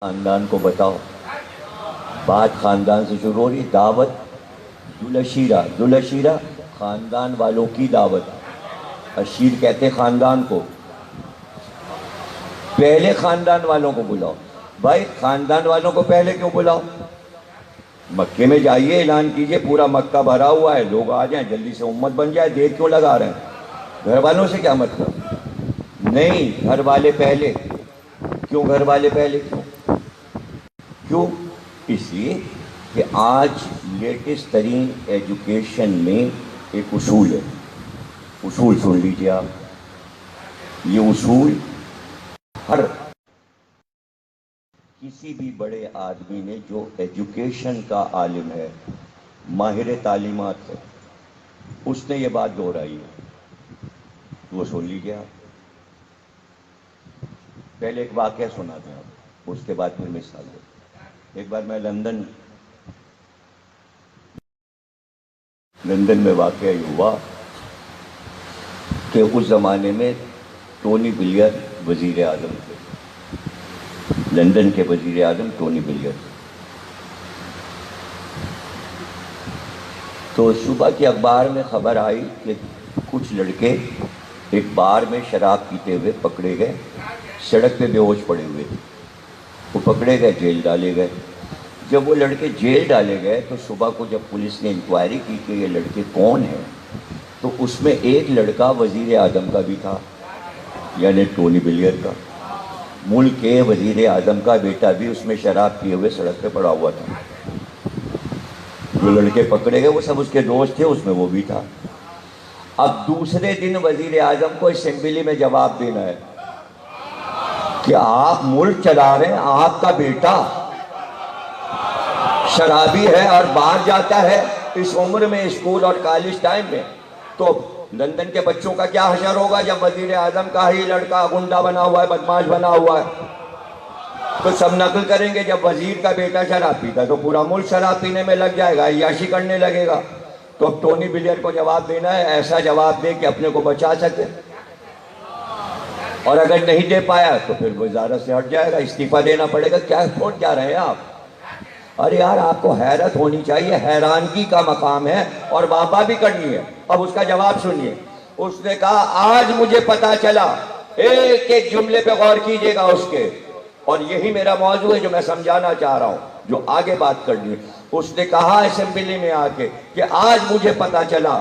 خاندان کو بتاؤ. بات خاندان سے شروع ہو رہی. دعوت ذوالعشیرہ خاندان والوں کی دعوت. عشیر کہتے خاندان کو. پہلے خاندان والوں کو بلاؤ. بھائی خاندان والوں کو پہلے کیوں بلاؤ؟ مکے میں جائیے, اعلان کیجئے پورا مکہ بھرا ہوا ہے, لوگ آ جائیں, جلدی سے امت بن جائے. دیر کیوں لگا رہے ہیں؟ گھر والوں سے کیا مطلب؟ نہیں, گھر والے پہلے. کیوں گھر والے پہلے؟ کیوں؟ اس لیے کہ آج لیٹسٹ ترین ایجوکیشن میں ایک اصول ہے. اصول سن لیجیے آپ. یہ اصول ہر کسی بھی بڑے آدمی نے جو ایجوکیشن کا عالم ہے, ماہر تعلیمات ہے, اس نے یہ بات دہرائی ہے. وہ سن لیجیے آپ. پہلے ایک واقعہ سنا دیں آپ, اس کے بعد پھر مثال دیں. ایک بار میں لندن میں واقعہ یہ ہوا کہ اس زمانے میں ٹونی بلیئر وزیر اعظم تھے. لندن کے وزیر اعظم ٹونی بلیئر. تو صبح کے اخبار میں خبر آئی کہ کچھ لڑکے ایک بار میں شراب پیتے ہوئے پکڑے گئے, سڑک پہ بے ہوش پڑے ہوئے تھے. وہ پکڑے گئے, جیل ڈالے گئے. جب وہ لڑکے جیل ڈالے گئے تو صبح کو جب پولیس نے انکوائری کی کہ یہ لڑکے کون ہیں, تو اس میں ایک لڑکا وزیر اعظم کا بھی تھا, یعنی ٹونی بلیئر کا. ملک کے وزیر اعظم کا بیٹا بھی اس میں شراب پیے ہوئے سڑک پہ پڑا ہوا تھا. جو لڑکے پکڑے گئے وہ سب اس کے دوست تھے, اس میں وہ بھی تھا. اب دوسرے دن وزیر اعظم کو اسمبلی میں جواب دینا ہے کہ آپ ملک چلا رہے ہیں, آپ کا بیٹا شرابی ہے اور باہر جاتا ہے اس عمر میں, اسکول اور کالج ٹائم میں, تو لندن کے بچوں کا کیا حشر ہوگا جب وزیر اعظم کا ہی لڑکا گنڈا بنا ہوا ہے, بدماش بنا ہوا ہے. تو سب نقل کریں گے جب وزیر کا بیٹا شراب پیتا ہے تو پورا ملک شراب پینے میں لگ جائے گا, عیاشی کرنے لگے گا. تو اب ٹونی بلیئر کو جواب دینا ہے, ایسا جواب دے کہ اپنے کو بچا سکے, اور اگر نہیں دے پایا تو پھر وزارت سے ہٹ جائے گا, استعفیٰ دینا پڑے گا. کیا چھوڑ کیا رہے ہیں آپ؟ ارے یار آپ کو حیرت ہونی چاہیے, حیرانگی کا مقام ہے اور واہ بھی کرنی ہے. اب اس کا جواب سنیے. اس نے کہا آج مجھے پتا چلا, ایک ایک جملے پہ غور کیجئے گا اس کے, اور یہی میرا موضوع ہے جو میں سمجھانا چاہ رہا ہوں, جو آگے بات کرنی ہے. اس نے کہا اسمبلی میں آ کے کہ آج مجھے پتا چلا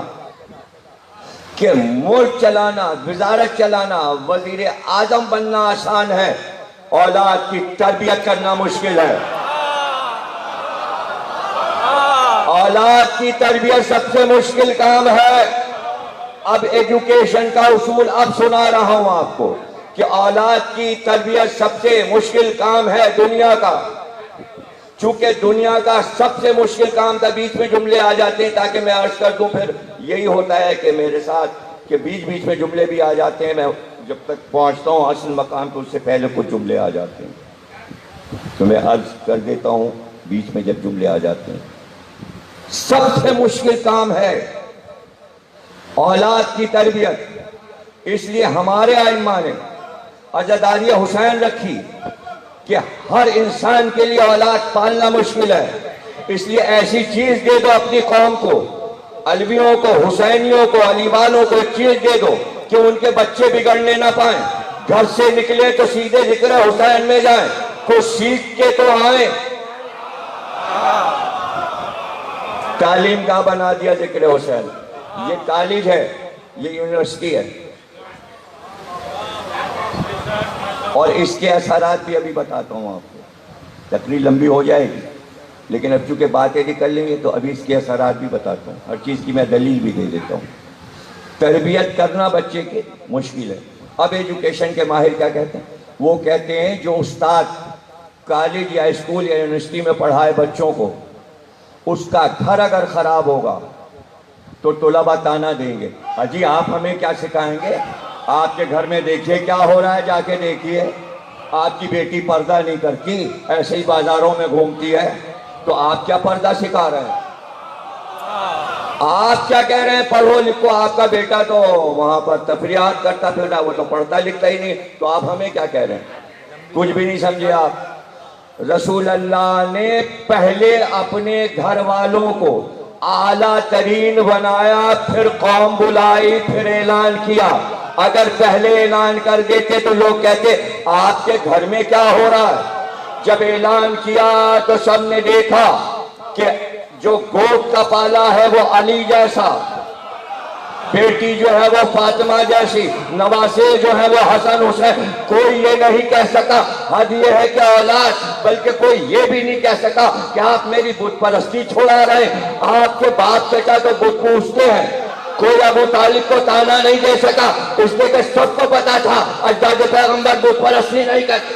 کہ ملک چلانا, وزارت چلانا, وزیر اعظم بننا آسان ہے, اولاد کی تربیت کرنا مشکل ہے. اولاد کی تربیت سب سے مشکل کام ہے. اب ایجوکیشن کا اصول اب سنا رہا ہوں آپ کو کہ اولاد کی تربیت سب سے مشکل کام ہے دنیا کا. چونکہ دنیا کا سب سے مشکل کام تھا, بیچ میں جملے آ جاتے ہیں تاکہ میں عرض کر دوں. پھر یہی ہوتا ہے کہ میرے ساتھ کہ بیچ میں جملے بھی آ جاتے ہیں, میں جب تک پہنچتا ہوں اصل مقام تو اس سے پہلے کچھ جملے آ جاتے ہیں, تو میں عرض کر دیتا ہوں بیچ میں جب جملے آ جاتے ہیں. سب سے مشکل کام ہے اولاد کی تربیت. اس لیے ہمارے ائمہ نے عزاداری حسین رکھی کہ ہر انسان کے لیے اولاد پالنا مشکل ہے. اس لیے ایسی چیز دے دو اپنی قوم کو, علویوں کو, حسینیوں کو, علی والوں کو, ایک چیز دے دو کہ ان کے بچے بگڑنے نہ پائیں. گھر سے نکلے تو سیدھے ذکر حسین میں جائیں, کچھ سیکھ کے تو آئیں. تعلیم کا بنا دیا ذکر حسین. یہ کالج ہے, یہ یونیورسٹی ہے, اور اس کے اثرات بھی ابھی بتاتا ہوں آپ کو. تقریر لمبی ہو جائے گی لیکن اب چونکہ باتیں بھی کر لیں گے تو ابھی اس کے اثرات بھی بتاتا ہوں, ہر چیز کی میں دلیل بھی دے دیتا ہوں. تربیت کرنا بچے کی مشکل ہے. اب ایجوکیشن کے ماہر کیا کہتے ہیں؟ وہ کہتے ہیں جو استاد کالج یا اسکول یا یونیورسٹی میں پڑھائے بچوں کو, اس کا گھر اگر خراب ہوگا تو طلباء تانا دیں گے, اجی آپ ہمیں کیا سکھائیں گے, آپ کے گھر میں دیکھیے کیا ہو رہا ہے, جا کے دیکھیے. آپ کی بیٹی پردہ نہیں کرتی, ایسے ہی بازاروں میں گھومتی ہے, تو آپ کیا پردہ سکھا رہے ہیں؟ آپ کیا کہہ رہے ہیں پڑھو لکھو, آپ کا بیٹا تو وہاں پر تفریحات کرتا پھرتا, وہ تو پڑھتا لکھتا ہی نہیں, تو آپ ہمیں کیا کہہ رہے ہیں؟ کچھ بھی نہیں سمجھے آپ. رسول اللہ نے پہلے اپنے گھر والوں کو اعلیٰ ترین بنایا، پھر قوم بلائی، پھر اعلان کیا۔ اگر پہلے اعلان کر دیتے تو لوگ کہتے آپ کے گھر میں کیا ہو رہا ہے؟ جب اعلان کیا تو سب نے دیکھا کہ جو گود کا پالا ہے وہ علی جیسا، بیٹی جو ہے وہ فاطمہ جیسی، نواسے جو ہے وہ حسن حسین۔ کوئی یہ نہیں کہہ سکا حد یہ ہے کہ اولاد، بلکہ کوئی یہ بھی نہیں کہہ سکا کہ آپ میری بت پرستی چھوڑا رہے ہیں۔ آپ کے باپ بیٹا تو بت پوجتے ہیں۔ کوئی ابو طالب کو تانا نہیں دے سکا، اس لیے کہ سب کو پتا تھا اجداد پیغمبر بت پرستی نہیں کرتے۔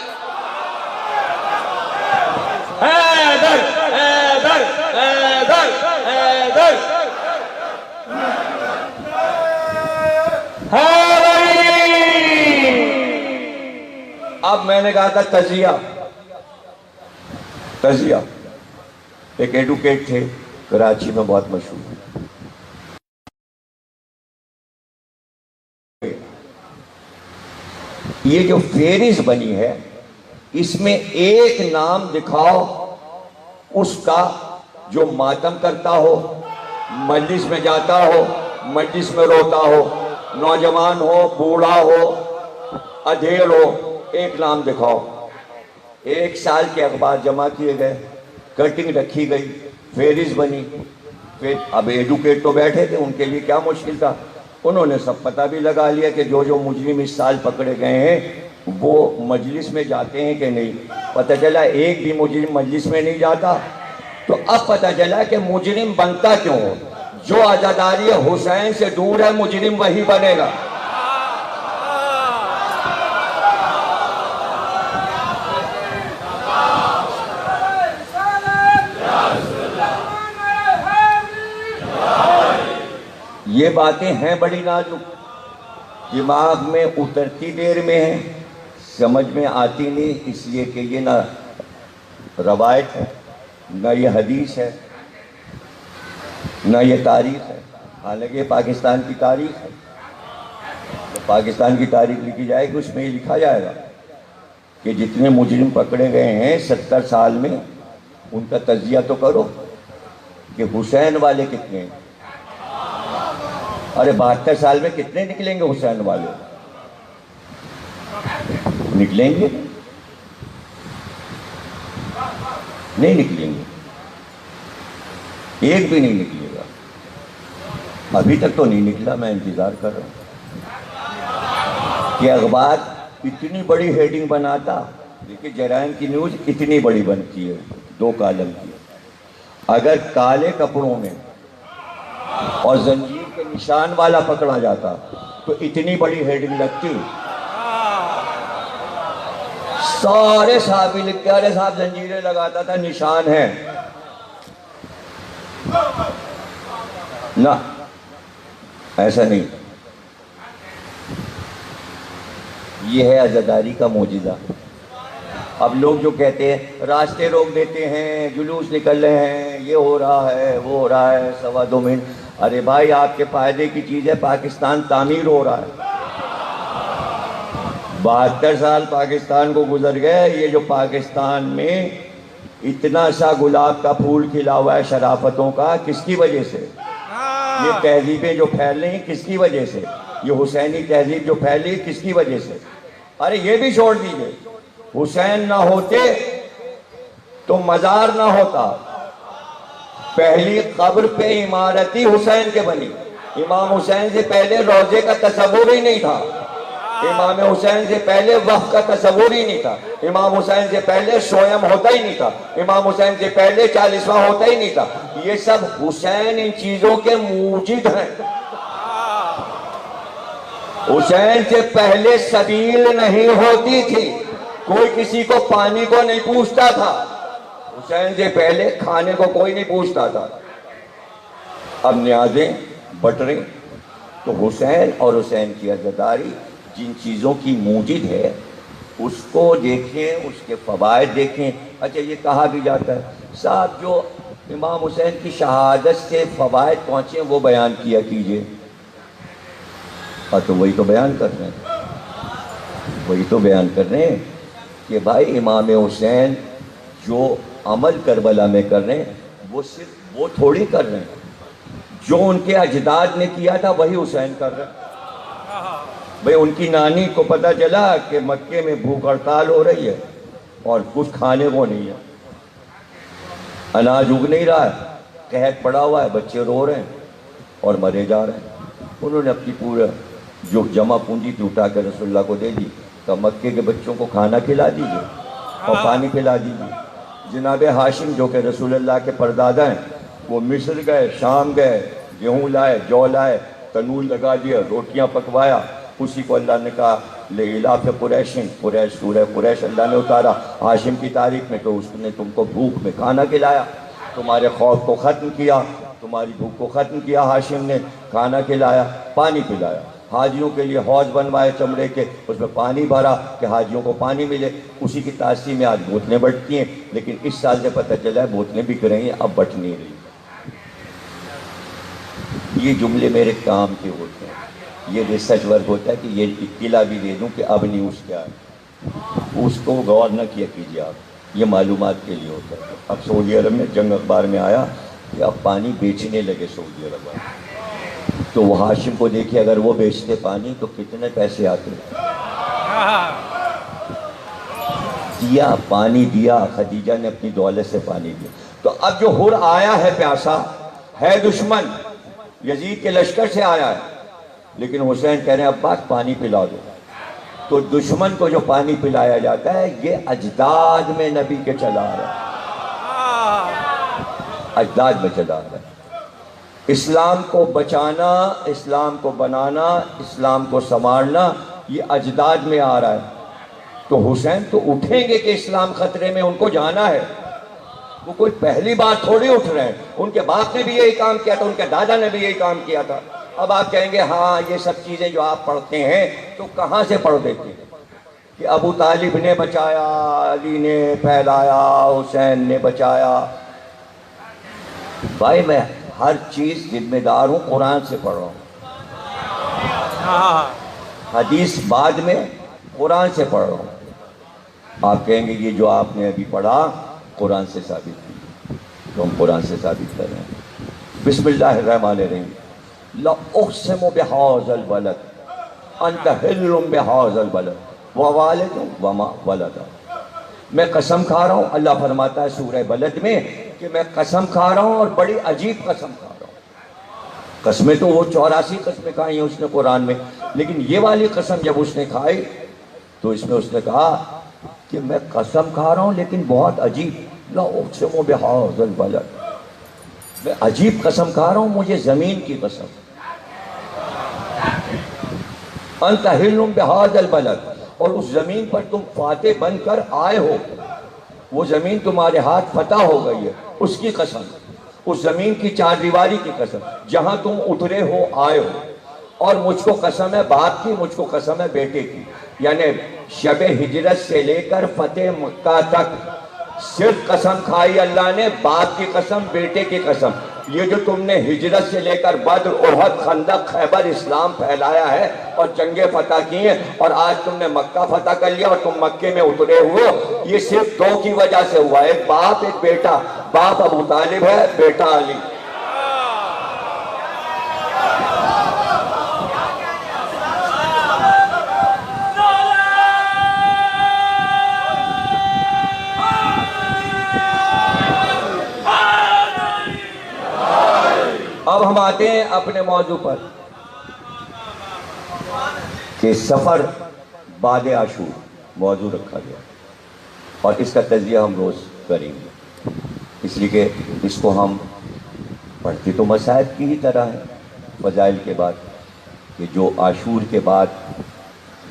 حیدر حیدر حیدر حیدر اب میں نے کہا تھا تزیہ ایک ایڈوکیٹ تھے کراچی میں بہت مشہور، یہ جو فہرست بنی ہے اس میں ایک نام دکھاؤ اس کا جو ماتم کرتا ہو، مجلس میں جاتا ہو، مجلس میں روتا ہو، نوجوان ہو، بوڑھا ہو، ادھیڑ ہو، ایک نام دکھاؤ۔ ایک سال کے اخبار جمع کیے گئے، کٹنگ رکھی گئی، فہرست بنی۔ پھر اب ایڈوکیٹ تو بیٹھے تھے، ان کے لیے کیا مشکل تھا، انہوں نے سب پتہ بھی لگا لیا کہ جو مجرم اس سال پکڑے گئے ہیں وہ مجلس میں جاتے ہیں کہ نہیں۔ پتہ چلا ایک بھی مجرم مجلس میں نہیں جاتا۔ تو اب پتہ چلا کہ مجرم بنتا کیوں ہو، جو عزاداری حسین سے دور ہے مجرم وہی بنے گا۔ یہ باتیں ہیں بڑی نازک، دماغ میں اترتی دیر میں ہیں، سمجھ میں آتی نہیں، اس لیے کہ یہ نہ روایت ہے، نہ یہ حدیث ہے، نہ یہ تاریخ ہے۔ حالانکہ یہ پاکستان کی تاریخ ہے، تو پاکستان کی تاریخ لکھی جائے گی، اس میں یہ لکھا جائے گا کہ جتنے مجرم پکڑے گئے ہیں 70 سال میں ان کا تجزیہ تو کرو کہ حسین والے کتنے ہیں۔ ارے 72 سال میں کتنے نکلیں گے حسین والے؟ نکلیں گے؟ نہیں نکلیں گے، ایک بھی نہیں نکلے گا۔ ابھی تک تو نہیں نکلا، میں انتظار کر رہا ہوں کہ اخبار اتنی بڑی ہیڈنگ بناتا۔ دیکھیں جرائم کی نیوز اتنی بڑی بنتی ہے، 2 کالم کی، اگر کالے کپڑوں میں اور زنجیر کے نشان والا پکڑا جاتا تو اتنی بڑی ہیڈنگ لگتی۔ سارے صحابی لکھتے، ارے صاحب زنجیریں لگاتا تھا، نشان ہے نہ، ایسا نہیں۔ یہ ہے عزاداری کا معجزہ۔ اب لوگ جو کہتے ہیں راستے روک دیتے ہیں، جلوس نکل رہے ہیں، یہ ہو رہا ہے، وہ ہو رہا ہے، 2.25 منٹ، ارے بھائی آپ کے فائدے کی چیز ہے، پاکستان تعمیر ہو رہا ہے۔ 72 سال پاکستان کو گزر گئے، یہ جو پاکستان میں اتنا سا گلاب کا پھول کھلا ہوا ہے شرافتوں کا، کس کی وجہ سے؟ یہ تہذیبیں جو پھیل رہی ہیں کس کی وجہ سے؟ یہ حسینی تہذیب جو پھیل رہی ہے کس کی وجہ سے؟ ارے یہ بھی چھوڑ دیجئے، حسین نہ ہوتے تو مزار نہ ہوتا۔ پہلی قبر پہ عمارتی حسین کے بنی، امام حسین سے پہلے روضے کا تصور ہی نہیں تھا، امام حسین سے پہلے وقف کا تصور ہی نہیں تھا، امام حسین سے پہلے سویم ہوتا ہی نہیں تھا، امام حسین سے پہلے 40واں ہوتا ہی نہیں تھا۔ یہ سب حسین ان چیزوں کے موجد ہیں۔ حسین سے پہلے سبیل نہیں ہوتی تھی، کوئی کسی کو پانی کو نہیں پوچھتا تھا، حسین سے پہلے کھانے کو کوئی نہیں پوچھتا تھا۔ اب نیازیں بٹ رہی، تو حسین اور حسین کی عزاداری جن چیزوں کی موجد ہے اس کو دیکھیں، اس کے فوائد دیکھیں۔ اچھا یہ کہا بھی جاتا ہے صاحب جو امام حسین کی شہادت سے فوائد پہنچے وہ بیان کیا کیجئے، تو وہی تو بیان کر رہے ہیں، وہی تو بیان کر رہے ہیں کہ بھائی امام حسین جو عمل کربلا میں کر رہے ہیں وہ صرف وہ تھوڑی کر رہے ہیں، جو ان کے اجداد نے کیا تھا وہی حسین کر رہے ہیں۔ بھئی ان کی نانی کو پتہ چلا کہ مکے میں بھوک ہڑتال ہو رہی ہے اور کچھ کھانے کو نہیں ہے، اناج اگ نہیں رہا ہے، قحط پڑا ہوا ہے، بچے رو رہے ہیں اور مرے جا رہے ہیں۔ انہوں نے اپنی پورا جو جمع پونجی تھی اٹھا کے رسول اللہ کو دے دی، کہ مکے کے بچوں کو کھانا کھلا دیجئے اور پانی پلا دیجئے۔ جناب ہاشم جو کہ رسول اللہ کے پردادا ہیں، وہ مصر گئے، شام گئے، گیہوں لائے، جو لائے، تنور لگا دیا، روٹیاں پکوایا، اسی کو اللہ نے کہا لِإِلَافِ قُرَيْشٍ، قریش سورہ قریش اللہ نے اتارا ہاشم کی تاریخ میں، تو اس نے تم کو بھوک میں کھانا کھلایا، تمہارے خوف کو ختم کیا، تمہاری بھوک کو ختم کیا، ہاشم نے کھانا کھلایا، پانی پلایا، حاجیوں کے لیے حوض بنوائے چمڑے کے، اس میں پانی بھرا کہ حاجیوں کو پانی ملے، اسی کی تاثیر میں آج بوتلیں بٹتی ہیں، لیکن اس سال سے پتہ چلا ہے بوتلیں بک رہی ہیں، اب بٹ نہیں رہی۔ یہ جملے میرے کام کے ہوتے ہیں، یہ ریسرچ ورک ہوتا ہے کہ یہ اطلاع بھی دے دوں کہ اب نیوز کیا ہے، اس کو غور نہ کیا کیجیے آپ، یہ معلومات کے لیے ہوتا ہے۔ اب سعودی عرب میں جنگ اخبار میں آیا کہ اب پانی بیچنے لگے سعودی عرب والے، تو وہ ہاشم کو دیکھیے اگر وہ بیچتے پانی تو کتنے پیسے آتے، دیا پانی دیا، خدیجہ نے اپنی دولت سے پانی دیا۔ تو اب جو حر آیا ہے پیاسا ہے دشمن، یزید کے لشکر سے آیا ہے، لیکن حسین کہہ رہے ہیں عباس پانی پلا دو، تو دشمن کو جو پانی پلایا جاتا ہے یہ اجداد میں نبی کے چلا آ رہا ہے، اجداد میں چلا آ رہا ہے۔ اسلام کو بچانا، اسلام کو بنانا، اسلام کو سنوارنا یہ اجداد میں آ رہا ہے۔ تو حسین تو اٹھیں گے کہ اسلام خطرے میں، ان کو جانا ہے، وہ کوئی پہلی بار تھوڑی اٹھ رہے ہیں، ان کے باپ نے بھی یہی کام کیا تھا، ان کے دادا نے بھی یہی کام کیا تھا۔ اب آپ کہیں گے ہاں یہ سب چیزیں جو آپ پڑھتے ہیں تو کہاں سے پڑھ دیتے ہیں کہ ابو طالب نے بچایا، علی نے پھیلایا، حسین نے بچایا؟ بھائی میں ہر چیز ذمہ دار ہوں، قرآن سے پڑھ رہا ہوں، حدیث بعد میں، قرآن سے پڑھ رہا ہوں۔ آپ کہیں گے یہ جو آپ نے ابھی پڑھا قرآن سے ثابت کی، تو ہم قرآن سے ثابت کر رہے ہیں۔ بسم اللہ الرحمن الرحیم، لَأُقْسِمُ بِهَٰذَا الْبَلَدِ أَنْتَ حِلٌّ بِهَٰذَا الْبَلَدِ وَوَالِدٍ وَمَا وَلَدَ۔ میں قسم کھا رہا ہوں، اللہ فرماتا ہے سورہ بلد میں کہ میں قسم کھا رہا ہوں اور بڑی عجیب قسم کھا رہا ہوں۔ قسمیں تو وہ 84 قسمیں کھائی ہیں اس نے قرآن میں، لیکن یہ والی قسم جب اس نے کھائی تو اس میں اس نے کہا کہ میں قسم کھا رہا ہوں لیکن بہت عجیب، لَأُقْسِمُ بِهَٰذَا الْبَلَدِ، میں عجیب قسم کھا رہا ہوں، مجھے زمین کی قسم، انت حل بہذا البلد، اور اس زمین پر تم فاتح بن کر آئے ہو، وہ زمین تمہارے ہاتھ فتح ہو گئی ہے، اس کی قسم، اس زمین کی چار دیواری کی قسم، جہاں تم اترے ہو آئے ہو۔ اور مجھ کو قسم ہے باپ کی، مجھ کو قسم ہے بیٹے کی، یعنی شب ہجرت سے لے کر فتح مکہ تک صرف قسم کھائی اللہ نے، باپ کی قسم، بیٹے کی قسم۔ یہ جو تم نے ہجرت سے لے کر بدر، احد، خندق، خیبر اسلام پھیلایا ہے اور جنگیں فتح کی ہیں، اور آج تم نے مکہ فتح کر لیا اور تم مکے میں اترے ہوئے، یہ صرف دو کی وجہ سے ہوا، ایک باپ ایک بیٹا، باپ ابو طالب ہے، بیٹا علی۔ اب ہم آتے ہیں اپنے موضوع پر کہ سفر بعد عاشور موضوع رکھا گیا، اور اس کا تجزیہ ہم روز کریں گے، اس لیے کہ اس کو ہم پڑھتے تو مصائب کی ہی طرح ہیں فضائل کے بعد، کہ جو عاشور کے بعد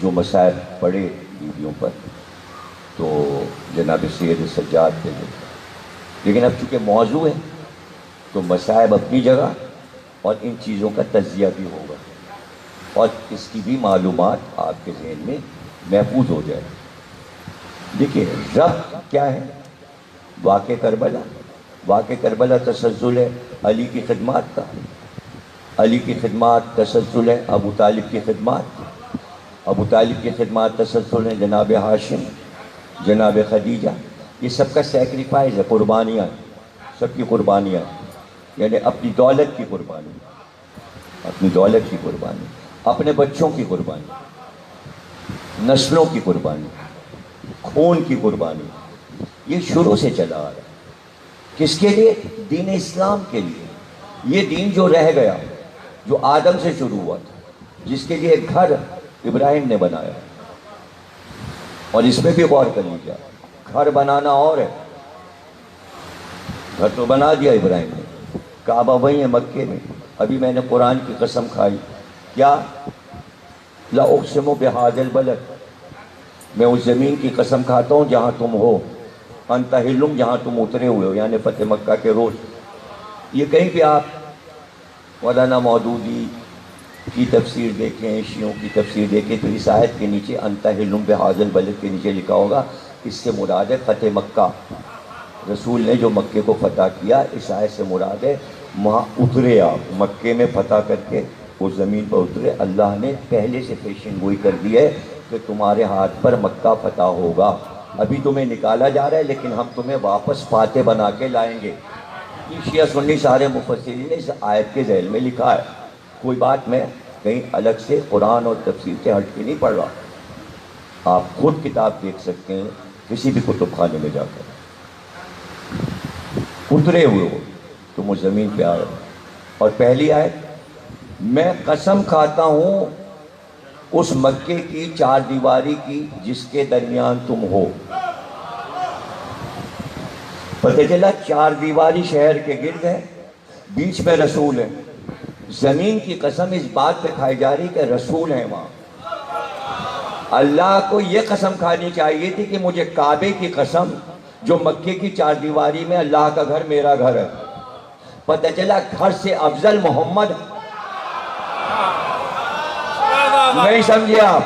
جو مصائب پڑے بیویوں پر تو جناب سید سجاد کے لئے، لیکن اب چونکہ موضوع ہے تو مصائب اپنی جگہ اور ان چیزوں کا تجزیہ بھی ہوگا، اور اس کی بھی معلومات آپ کے ذہن میں محفوظ ہو جائے۔ دیکھیے ربط کیا ہے؟ واقع کربلا، واقع کربلا تسلسل ہے علی کی خدمات کا، علی کی خدمات تسلسل ہے ابو طالب کی خدمات، ابو طالب کی خدمات تسلسل ہے جناب ہاشم، جناب خدیجہ، یہ سب کا سیکریفائز ہے، قربانیاں، سب کی قربانیاں، یعنی اپنی دولت کی قربانی، اپنی دولت کی قربانی، اپنے بچوں کی قربانی، نسلوں کی قربانی، خون کی قربانی، یہ شروع سے چلا آ رہا ہے۔ کس کے لیے؟ دین اسلام کے لیے۔ یہ دین جو رہ گیا، جو آدم سے شروع ہوا تھا، جس کے لیے گھر ابراہیم نے بنایا، اور اس میں بھی غور کر لیجیے، گھر بنانا اور ہے، گھر تو بنا دیا ابراہیم نے، کعبہ وہیں ہے مکے میں۔ ابھی میں نے قرآن کی قسم کھائی، کیا؟ لا اقسم بہذا البلد، میں اس زمین کی قسم کھاتا ہوں جہاں تم ہو، انت حلم، جہاں تم اترے ہوئے ہو، یعنی فتح مکہ کے روز۔ یہ کہیں بھی آپ مولانا مودودی کی تفسیر دیکھیں، شیعوں کی تفسیر دیکھیں، تو اس آیت کے نیچے انت حلم بہذا البلد کے نیچے لکھا ہوگا اس سے مراد ہے فتح مکہ، رسول نے جو مکے کو فتح کیا، اس آیت سے مراد ہے وہاں اترے آپ، مکے میں فتح کر کے اس زمین پر اترے۔ اللہ نے پہلے سے پیشن گوئی کر دی ہے کہ تمہارے ہاتھ پر مکہ فتح ہوگا، ابھی تمہیں نکالا جا رہا ہے لیکن ہم تمہیں واپس فاتح بنا کے لائیں گے۔ یہ شیعہ سنی سارے مفسرین نے اس آیت کے ذیل میں لکھا ہے، کوئی بات میں کہیں الگ سے قرآن اور تفسیر سے ہٹ کے نہیں پڑھ رہا، آپ خود کتاب دیکھ سکتے ہیں کسی بھی کتب خانے میں جا کر، اترے ہوئے ہو تم اس زمین پہ آئے۔ اور پہلی آیت، میں قسم کھاتا ہوں اس مکے کی چار دیواری کی جس کے درمیان تم ہو۔ پتہ چلا چار دیواری شہر کے گرد ہے، بیچ میں رسول ہے۔ زمین کی قسم اس بات پہ کھائی جا رہی کہ رسول ہیں وہاں۔ اللہ کو یہ قسم کھانی چاہیے تھی کہ مجھے کعبے کی قسم، جو مکے کی چار دیواری میں اللہ کا گھر میرا گھر ہے۔ پتہ چلا گھر سے افضل محمد، نہیں سمجھے آپ؟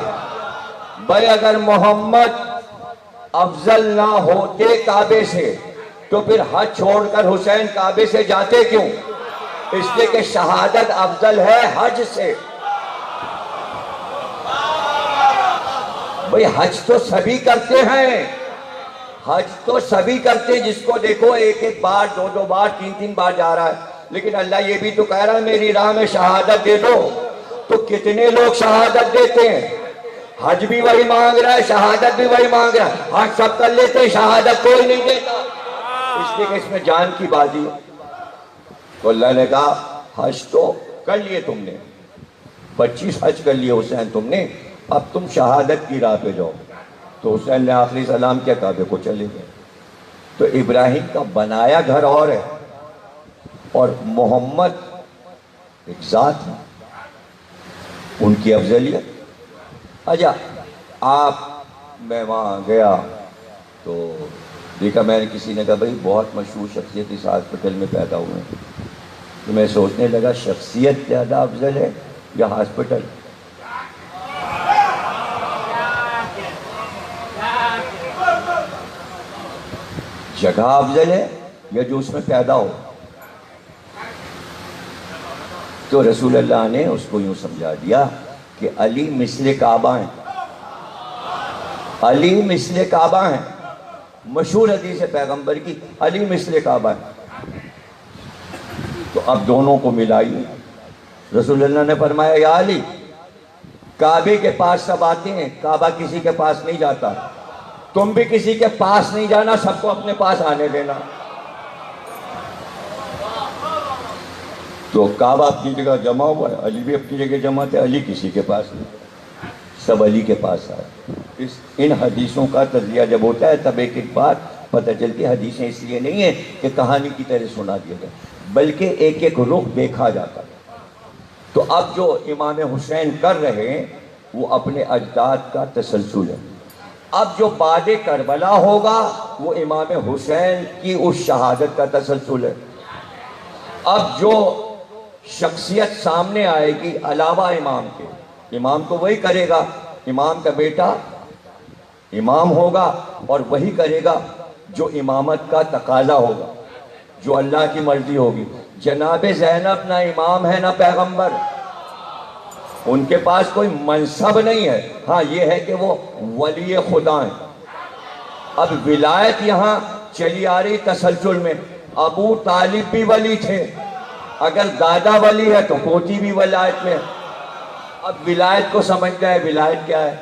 بھائی اگر محمد افضل نہ ہوتے کعبے سے تو پھر حج چھوڑ کر حسین کعبے سے جاتے کیوں؟ اس لیے کہ شہادت افضل ہے حج سے۔ بھئی حج تو سبھی کرتے ہیں، حج تو سبھی کرتے ہیں، جس کو دیکھو ایک ایک بار، دو دو بار، تین تین بار جا رہا ہے، لیکن اللہ یہ بھی تو کہہ رہا ہے میری راہ میں شہادت دے دو۔ تو کتنے لوگ شہادت دیتے ہیں؟ حج بھی وہی مانگ رہا ہے، شہادت بھی وہی مانگ رہا ہے، حج سب کر لیتے ہیں، شہادت کوئی نہیں دیتا، اس لیے کہ اس میں جان کی بازی ہے۔ تو اللہ نے کہا حج تو کر لیے تم نے، 25 حج کر لیے حسین تم نے، اب تم شہادت کی راہ پہ جاؤ۔ تو حسین نے آخری سلام کیا، کعبے کو چلے گئے۔ تو ابراہیم کا بنایا گھر اور ہے، اور محمد ایک ذات ہے، ان کی افضلیت۔ اچھا آپ، میں وہاں گیا تو دیکھا، میں نے کسی نے کہا بھائی بہت مشہور شخصیت اس ہاسپٹل میں پیدا ہوئے ہیں، تو میں سوچنے لگا شخصیت زیادہ افضل ہے یا ہاسپٹل؟ جگہ افضل ہے یا جو اس میں پیدا ہو؟ تو رسول اللہ نے اس کو یوں سمجھا دیا کہ علی مثل کعبہ ہیں، علی مثل کعبہ ہیں، مشہور حدیث ہے پیغمبر کی، علی مثل کعبہ ہیں۔ تو اب دونوں کو ملائی، رسول اللہ نے فرمایا یا علی، کعبے کے پاس سب آتے ہیں، کعبہ کسی کے پاس نہیں جاتا، تم بھی کسی کے پاس نہیں جانا، سب کو اپنے پاس آنے دینا۔ تو کعبہ اپنی جگہ جمع ہوا ہے، علی بھی اپنی جگہ جمع تھے، علی کسی کے پاس نہیں، سب علی کے پاس آئے۔ ان حدیثوں کا تجزیہ جب ہوتا ہے تب ایک ایک بات پتہ چلتی ہے۔ حدیثیں اس لیے نہیں ہیں کہ کہانی کی طرح سنا دیا گیا، بلکہ ایک ایک رخ دیکھا جاتا ہے۔ تو اب جو امام حسین کر رہے ہیں وہ اپنے اجداد کا تسلسل ہے۔ اب جو بعد کربلا ہوگا وہ امام حسین کی اس شہادت کا تسلسل ہے۔ اب جو شخصیت سامنے آئے گی علاوہ امام کے، امام تو وہی کرے گا، امام کا بیٹا امام ہوگا اور وہی کرے گا جو امامت کا تقاضا ہوگا، جو اللہ کی مرضی ہوگی۔ جناب زینب نہ امام ہے نہ پیغمبر، ان کے پاس کوئی منصب نہیں ہے، ہاں یہ ہے کہ وہ ولی خدا ہیں۔ اب ولایت یہاں چلی آ رہی تسلسل میں. ابو طالب بھی ولی تھے. اگر دادا ولی ہے تو پوتی بھی ولایت میں. اب ولایت کو سمجھنا ہے. ولایت کیا ہے؟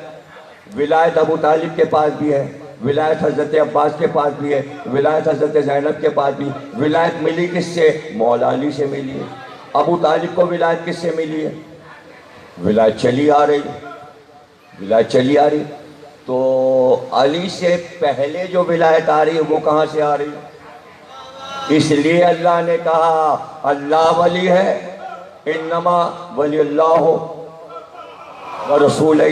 ولایت ابو طالب کے پاس بھی ہے, ولایت حضرت عباس کے پاس بھی ہے, ولایت حضرت زینب کے پاس بھی. ولایت ملی کس سے؟ مولا علی سے ملی ہے. ابو طالب کو ولایت کس سے ملی ہے؟ ولایت چلی آ رہی, ولایت چلی آ رہی. تو علی سے پہلے جو ولایت آ رہی ہے وہ کہاں سے آ رہی ہے؟ اس لیے اللہ نے کہا اللہ ولی ہے, انما ولی اللہ ورسولہ.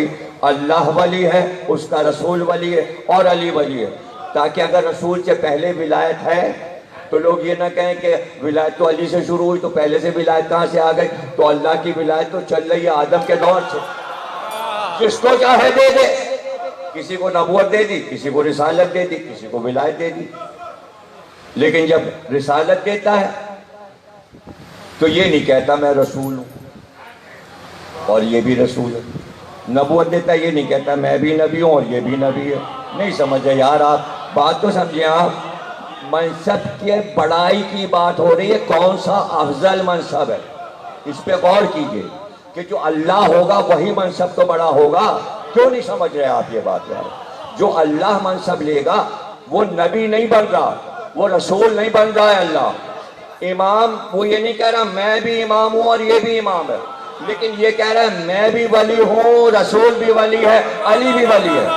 اللہ ولی ہے, اس کا رسول ولی ہے, اور علی ولی ہے. تاکہ اگر رسول سے پہلے ولایت ہے تو لوگ یہ نہ کہیں کہ ولایت تو علی سے شروع ہوئی تو پہلے سے ولایت کہاں سے آ گئی. تو اللہ کی ولایت تو چل رہی ہے آدم کے دور سے. جس کو چاہے دے دے. کسی کو نبوت دے دی, کسی کو رسالت دے دی, کسی کو ولایت دے دی. لیکن جب رسالت دیتا ہے تو یہ نہیں کہتا میں رسول ہوں اور یہ بھی رسول ہے. نبوت دیتا ہے یہ نہیں کہتا میں بھی نبی ہوں اور یہ بھی نبی ہے. نہیں سمجھے یار آپ, بات تو سمجھیں آپ. منصب کے بڑائی کی بات ہو رہی ہے, کون سا افضل منصب ہے اس پہ غور کیجئے کہ جو اللہ ہوگا وہی منصب تو بڑا ہوگا. کیوں نہیں سمجھ رہے آپ یہ بات یار؟ جو اللہ منصب لے گا وہ نبی نہیں بن رہا, وہ رسول نہیں بن رہا ہے. اللہ امام, وہ یہ نہیں کہہ رہا میں بھی امام ہوں اور یہ بھی امام ہے, لیکن یہ کہہ رہا ہے میں بھی ولی ہوں, رسول بھی ولی ہے, علی بھی ولی ہے.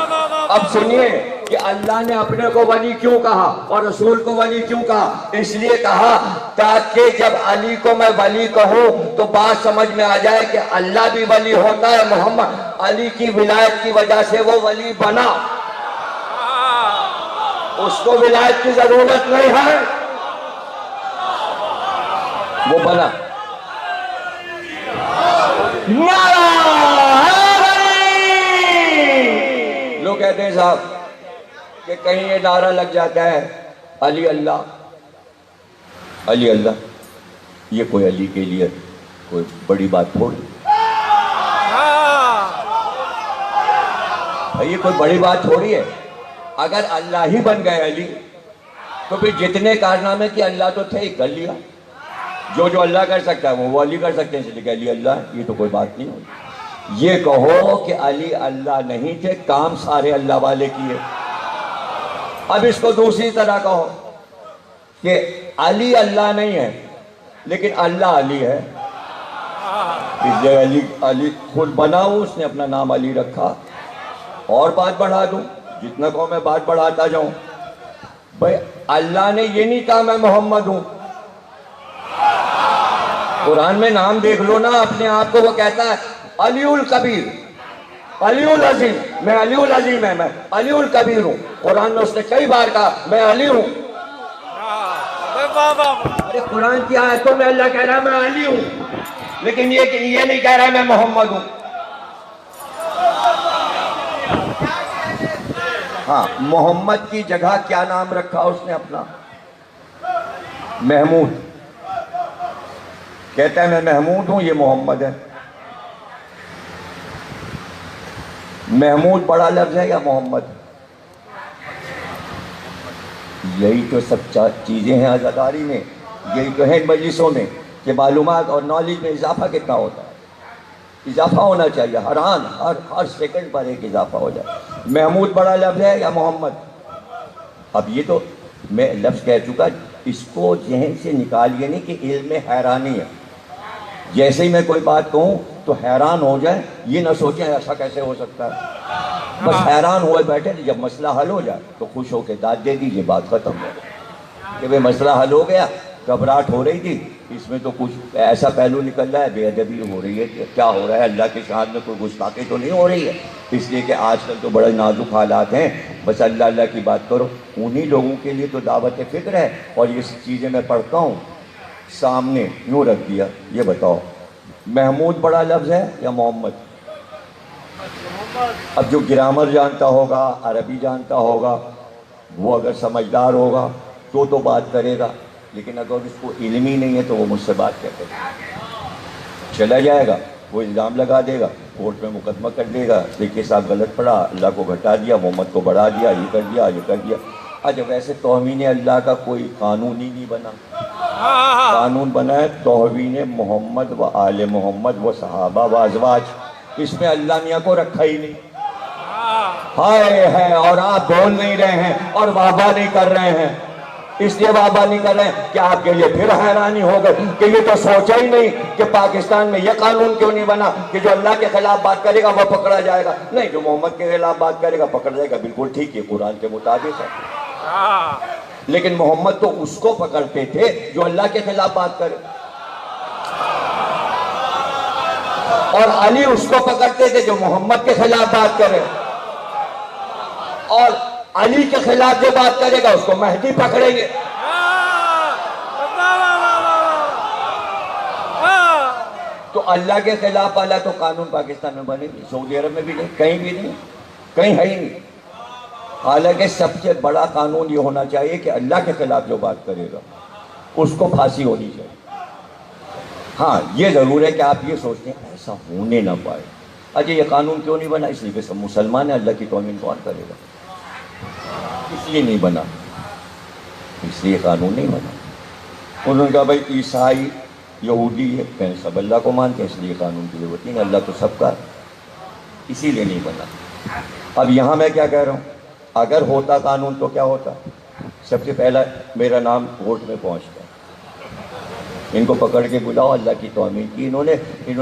اب سنیے کہ اللہ نے اپنے کو ولی کیوں کہا اور رسول کو ولی کیوں کہا. اس لیے کہا تاکہ جب علی کو میں ولی کہوں تو بات سمجھ میں آ جائے کہ اللہ بھی ولی ہوتا ہے. محمد علی کی ولایت کی وجہ سے وہ ولی بنا, اس کو ولایت کی ضرورت نہیں ہے, وہ بنا. لوگ کہتے ہیں صاحب کہ کہیں یہ نعرہ لگ جاتا ہے علی اللہ, علی اللہ. یہ کوئی علی کے لیے کوئی بڑی بات تھوڑی, یہ کوئی بڑی بات تھوڑی ہے. اگر اللہ ہی بن گئے علی تو پھر جتنے کارنامے کہ اللہ تو تھے ہی کر لیا. جو اللہ کر سکتا ہے وہ علی کر سکتے ہیں, اس لیے کہ علی اللہ ہے. یہ تو کوئی بات نہیں ہوئی. یہ کہو کہ علی اللہ نہیں تھے, کام سارے اللہ والے کیے. اب اس کو دوسری طرح کہو کہ علی اللہ نہیں ہے لیکن اللہ علی ہے. اس لیے علی خود بنا ہوں, اس نے اپنا نام علی رکھا. اور بات بڑھا دوں, جتنا کہو میں بات بڑھاتا جاؤں. بھائی اللہ نے یہ نہیں کہا میں محمد ہوں. قرآن میں نام دیکھ لو نا اپنے آپ کو, وہ کہتا ہے علی الکبیر, علی العظیم. میں علی العظیم ہے, میں علی الکبیر ہوں. قرآن میں اس نے کئی بار کہا میں علی ہوں. ارے قرآن کی آیتوں میں اللہ کہہ رہا ہے میں علی ہوں, لیکن یہ نہیں کہہ رہا ہے میں محمد ہوں. ہاں, محمد کی جگہ کیا نام رکھا اس نے اپنا؟ محمود. کہتا ہے میں محمود ہوں, یہ محمد ہے. محمود بڑا لفظ ہے یا محمد؟ یہی تو سب چیزیں ہیں عزاداری میں, یہی تو ہے مجلسوں میں کہ معلومات اور نالج میں اضافہ کتنا ہوتا ہے. اضافہ ہونا چاہیے, ہر سیکنڈ پر ایک اضافہ ہو جائے. محمود بڑا لفظ ہے یا محمد؟ اب یہ تو میں لفظ کہہ چکا, اس کو ذہن سے نکالیے نہیں کہ علم میں حیرانی ہے. جیسے ہی میں کوئی بات کہوں تو حیران ہو جائے, یہ نہ سوچیں ایسا کیسے ہو سکتا ہے. بس حیران ہوئے بیٹھے, جب مسئلہ حل ہو جائے تو خوش ہو کے داد دے دیجیے, بات ختم ہو گئی کہ بھئی مسئلہ حل ہو گیا. گھبراہٹ ہو رہی تھی, اس میں تو کچھ ایسا پہلو نکل رہا ہے, بے ادبی ہو رہی ہے, کہ کیا ہو رہا ہے, اللہ کے شان میں کوئی گستاخی تو نہیں ہو رہی ہے. اس لیے کہ آج کل تو بڑے نازک حالات ہیں, بس اللہ اللہ کی بات کرو. انہی لوگوں کے لیے تو دعوت فکر ہے. اور یہ چیزیں میں پڑھتا ہوں سامنے یوں رکھ دیا. یہ بتاؤ محمود بڑا لفظ ہے یا محمد؟ اب جو گرامر جانتا ہوگا, عربی جانتا ہوگا, وہ اگر سمجھدار ہوگا تو بات کرے گا. لیکن اگر اس کو علم ہی نہیں ہے تو وہ مجھ سے بات کرے گا, چلا جائے گا, وہ الزام لگا دے گا, کورٹ میں مقدمہ کر دے گا, دیکھیے صاحب غلط پڑھا, اللہ کو گھٹا دیا, محمد کو بڑھا دیا, یہ کر دیا, یہ کر دیا. اچھا ویسے توہین اللہ کا کوئی قانون ہی نہیں بنا، قانون بنا ہے توہین محمد و آل محمد و صحابہ و ازواج، اس میں اللہ میاں کو رکھا ہی نہیں۔ ہائے ہے، اور آپ بول نہیں رہے ہیں اور وابہ نہیں کر رہے ہیں، اس لیے وابہ نہیں کر رہے ہیں کہ آپ کے لیے پھر حیرانی ہو گئی کہ یہ تو سوچا ہی نہیں کہ پاکستان میں یہ قانون کیوں نہیں بنا کہ جو اللہ کے خلاف بات کرے گا وہ پکڑا جائے گا، نہیں جو محمد کے خلاف بات کرے گا پکڑ جائے گا، بالکل ٹھیک ہے قرآن کے مطابق ہے۔ لیکن محمد تو اس کو پکڑتے تھے جو اللہ کے خلاف بات کرے، اور علی اس کو پکڑتے تھے جو محمد کے خلاف بات کرے، اور علی کے خلاف جو بات کرے گا اس کو مہدی پکڑیں گے۔ تو اللہ کے خلاف والا تو قانون پاکستان میں بنے نہیں، سعودی عرب میں بھی نہیں، کہیں بھی نہیں، کہیں ہے ہی نہیں۔ حالانکہ سب سے بڑا قانون یہ ہونا چاہیے کہ اللہ کے خلاف جو بات کرے گا اس کو پھانسی ہونی چاہیے۔ ہاں یہ ضرور ہے کہ آپ یہ سوچتے ہیں ایسا ہونے نہ پائے۔ اچھا یہ قانون کیوں نہیں بنا؟ اس لیے کہ سب مسلمان ہیں، اللہ کی توہین کون کرے گا؟ اس لیے نہیں بنا، اس لیے قانون نہیں بنا۔ انہوں نے کہا بھائی عیسائی یہودی ہے، کہیں سب اللہ کو مانتے ہیں اس لیے قانون کی ضرورت نہیں، اللہ تو سب کا ہے، اسی لیے نہیں بنا۔ اب یہاں میں کیا کہہ رہا ہوں، اگر ہوتا قانون تو کیا ہوتا؟ سب سے پہلا میرا نام کورٹ میں پہنچتا، ان کو پکڑ کے بلاؤ، اللہ کی توہین کی انہوں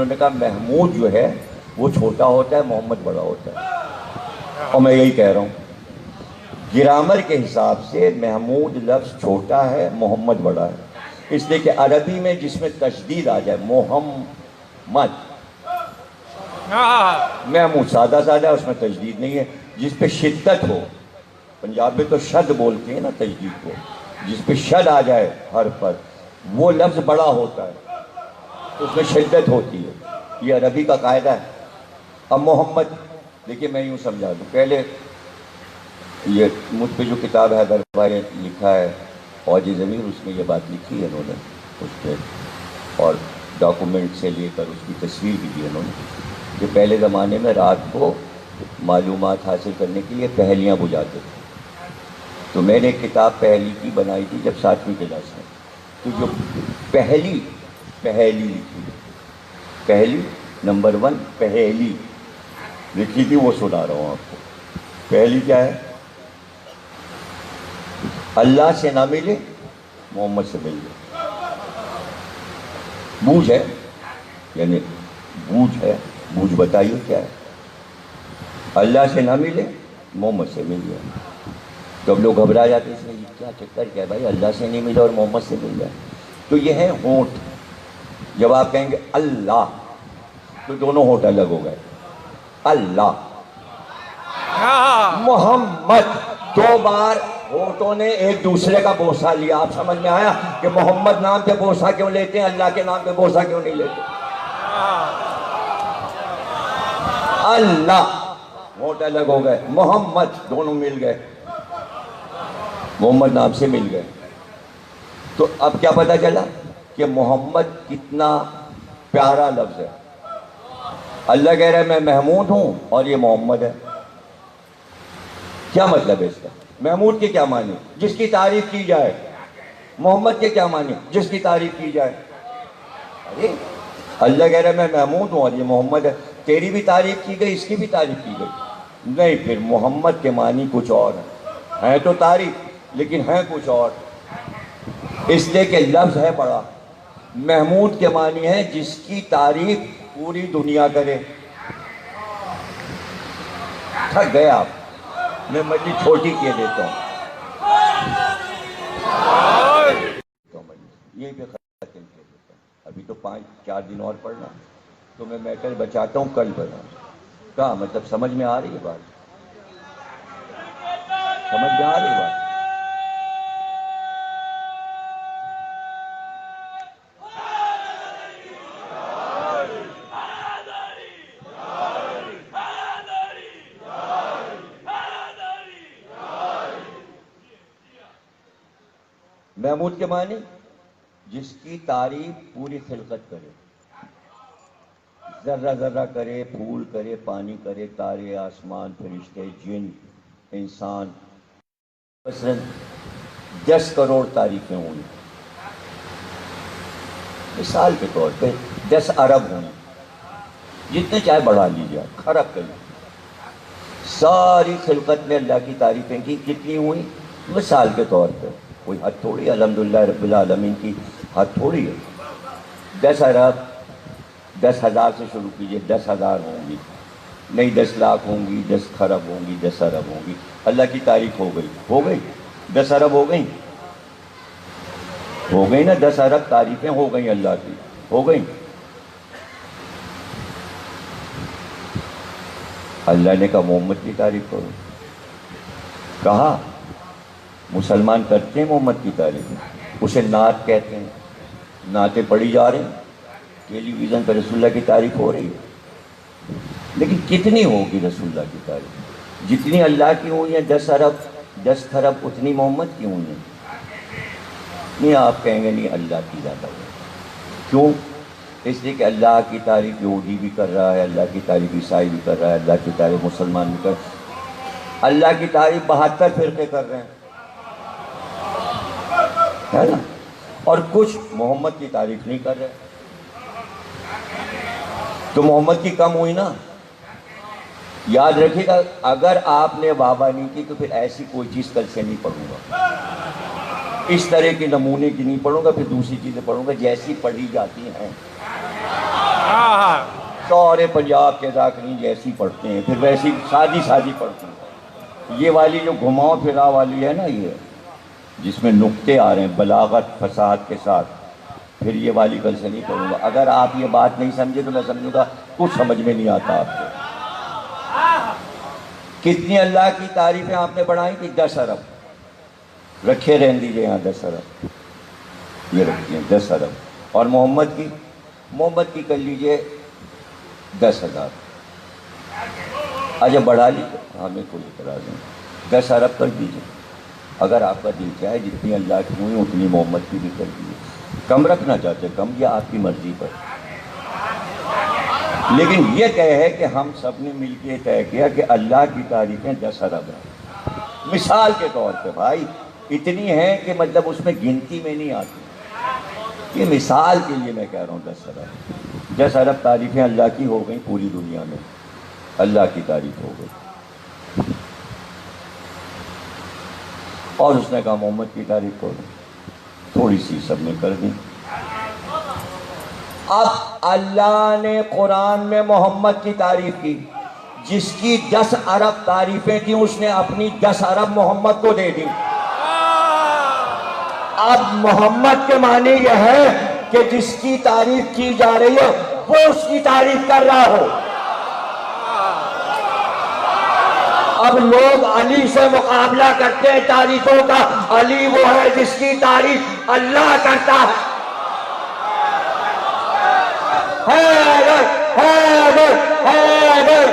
نے کہا محمود جو ہے وہ چھوٹا ہوتا ہے، محمد بڑا ہوتا ہے، اور میں یہی کہہ رہا ہوں گرامر کے حساب سے محمود لفظ چھوٹا ہے، محمد بڑا ہے، اس لیے کہ عربی میں جس میں تشدید آ جائے محمد، محمود سادہ سادہ ہے اس میں تشدید نہیں ہے، جس پہ شدت ہو، پنجاب میں تو شد بولتے ہیں نا تشدید کو، جس پہ شد آ جائے حرف پر وہ لفظ بڑا ہوتا ہے، اس میں شدت ہوتی ہے، یہ عربی کا قاعدہ ہے۔ اب محمد دیکھیے میں یوں سمجھا دوں، پہلے یہ مجھ پہ جو کتاب ہے دربار لکھا ہے فوج ضمیر، اس میں یہ بات لکھی ہے انہوں نے اس پہ، اور ڈاکومنٹ سے لے کر اس کی تصویر بھی دی انہوں نے، کہ پہلے زمانے میں رات کو معلومات حاصل کرنے کے لیے پہیلیاں بجھاتے تھے۔ تو میں نے ایک کتاب پہلی کی بنائی تھی جب 7ویں کلاس میں، تو جو پہلی لکھی، پہلی نمبر 1 پہلی لکھی تھی وہ سنا رہا ہوں آپ کو۔ پہلی کیا ہے؟ اللہ سے نہ ملے محمد سے مل جائے، بوجھ ہے، یعنی بوجھ ہے، بوجھ بتائیے کیا ہے؟ اللہ سے نہ ملے محمد سے مل جائے۔ جب لوگ گھبرا جاتے اس میں یہ کیا چکر کیا ہے بھائی، اللہ سے نہیں ملا اور محمد سے مل جائے؟ تو یہ ہے ہونٹ، جب آپ کہیں گے اللہ تو دونوں ہونٹ الگ ہو گئے، اللہ محمد، 2 بار ہونٹوں نے ایک دوسرے کا بوسہ لیا۔ آپ سمجھ میں آیا کہ محمد نام پہ بوسہ کیوں لیتے ہیں، اللہ کے نام پہ بوسہ کیوں نہیں لیتے؟ اللہ ہونٹ الگ ہو گئے، محمد دونوں مل گئے، محمد نام سے مل گئے۔ تو اب کیا پتہ چلا کہ محمد کتنا پیارا لفظ ہے۔ اللہ کہہ رہا ہے میں محمود ہوں اور یہ محمد ہے، کیا مطلب ہے اس کا؟ محمود کے کیا معنی؟ جس کی تعریف کی جائے۔ محمد کے کیا معنی؟ جس کی تعریف کی جائے۔ ارے اللہ کہہ رہا ہے میں محمود ہوں اور یہ محمد ہے، تیری بھی تعریف کی گئی، اس کی بھی تعریف کی گئی، نہیں پھر محمد کے معنی کچھ اور ہے تو تعریف لیکن ہے کچھ اور، اس لیے کہ لفظ ہے بڑا۔ محمود کے معنی ہے جس کی تعریف پوری دنیا کرے۔ تھک گئے آپ، میں مجھے چھوٹی کیے دیتا ہوں، یہی پہ ختم کیے دیتا ہوں، ابھی تو 5-4 دن اور پڑھنا، تو میں میٹر بچاتا ہوں کل بنا۔ کہا مطلب سمجھ میں آ رہی ہے بات؟ سمجھ میں آ رہی ہے بات؟ محمود کے معنی جس کی تعریف پوری خلقت کرے، ذرہ ذرہ کرے، پھول کرے، پانی کرے، تارے، آسمان، فرشتے، جن، انسان، مثلاً 10 کروڑ تعریفیں ہوئی، مثال کے طور پہ 10 ارب ہوئی، جتنے چاہے بڑھا لیجیے آپ، خراب کر لیجیے، ساری خلقت میں اللہ کی تعریفیں کی، کتنی ہوئی؟ مثال کے طور پہ، کوئی حد تھوڑی، الحمدللہ رب العالمین کی حد تھوڑی ہے۔ 10 ارب 10,000 سے شروع کیجیے، 10,000 ہوں گی، نہیں 10 لاکھ ہوں گی، 10 خرب ہوں گی، 10 ارب ہوں گی، اللہ کی تعریف ہو گئی 10 ارب ہو گئی نا، 10 ارب تعریفیں ہو گئیں اللہ کی، ہو گئیں۔ اللہ نے کہا محمد کی تعریف کرو، کہا مسلمان کرتے ہیں محمد کی تعریف، اسے نعت کہتے ہیں، نعتیں پڑھی جا رہے ہیں، ٹیلی ویژن پہ رسول اللہ کی تعریف ہو رہی ہے، لیکن کتنی ہوگی رسول اللہ کی تعریف؟ جتنی اللہ کی ہوئی ہیں 10 ارب 10 خرب، اتنی محمد کی ہوئی ہیں؟ نہیں، آپ کہیں گے نہیں اللہ کی زیادہ ہوئی، کیوں؟ اس لیے کہ اللہ کی تعریف یہودی بھی کر رہا ہے، اللہ کی تعریف عیسائی بھی کر رہا ہے، اللہ کی تعریف مسلمان بھی کر رہا ہے، اللہ کی تعریف 72 فرقے کر رہے ہیں، ہے نا؟ اور کچھ محمد کی تعریف نہیں کر رہے، تو محمد کی کم ہوئی نا۔ یاد رکھیے گا، اگر آپ نے واہ نہیں کی تو پھر ایسی کوئی چیز کل سے نہیں پڑھوں گا، اس طرح کے نمونے کی نہیں پڑھوں گا، پھر دوسری چیزیں پڑھوں گا جیسی پڑھی جاتی ہیں۔ سورے پنجاب کے ذاکرین جیسی پڑھتے ہیں، پھر ویسی سادی پڑھتے ہیں۔ یہ والی جو گھماؤ پھرا والی ہے نا، یہ جس میں نقطے آ رہے ہیں بلاغت فصاحت کے ساتھ، پھر یہ والی کل سے نہیں پڑھوں گا۔ اگر آپ یہ بات نہیں سمجھے تو میں سمجھوں گا کچھ سمجھ میں نہیں آتا آپ کو۔ کتنی اللہ کی تعریفیں آپ نے بڑھائی تھی؟ 10 ارب رکھے رہن دیجئے یہاں، 10 ارب یہ رکھیے، 10 ارب۔ اور محمد کی کر لیجئے 10,000۔ اچھا بڑھا لیجئے، ہمیں کوئی اعتراض نہیں، 10 ارب کر دیجئے، اگر آپ کا دل چاہے جتنی اللہ کی ہوئی اتنی محمد کی بھی کر دیجئے، کم رکھنا چاہتے کم، یہ آپ کی مرضی پر، لیکن یہ طے ہے کہ ہم سب نے مل کے طے کیا کہ اللہ کی تعریفیں 10 ارب ہیں۔ مثال کے طور پہ بھائی اتنی ہیں کہ مطلب اس میں گنتی میں نہیں آتی، یہ مثال کے لیے میں کہہ رہا ہوں 10 ارب۔ 10 ارب تعریفیں اللہ کی ہو گئیں پوری دنیا میں، اللہ کی تعریف ہو گئی، اور اس نے کہا محمد کی تعریف کرو، تھوڑی سی سب نے کر دی۔ اب اللہ نے قرآن میں محمد کی تعریف کی، جس کی 10 ارب تعریفیں تھیں اس نے اپنی 10 ارب محمد کو دے دی۔ اب محمد کے معنی یہ ہے کہ جس کی تعریف کی جا رہی ہے وہ اس کی تعریف کر رہا ہو۔ اب لوگ علی سے مقابلہ کرتے ہیں تعریفوں کا، علی وہ ہے جس کی تعریف اللہ کرتا ہے۔ حیدر حیدر حیدر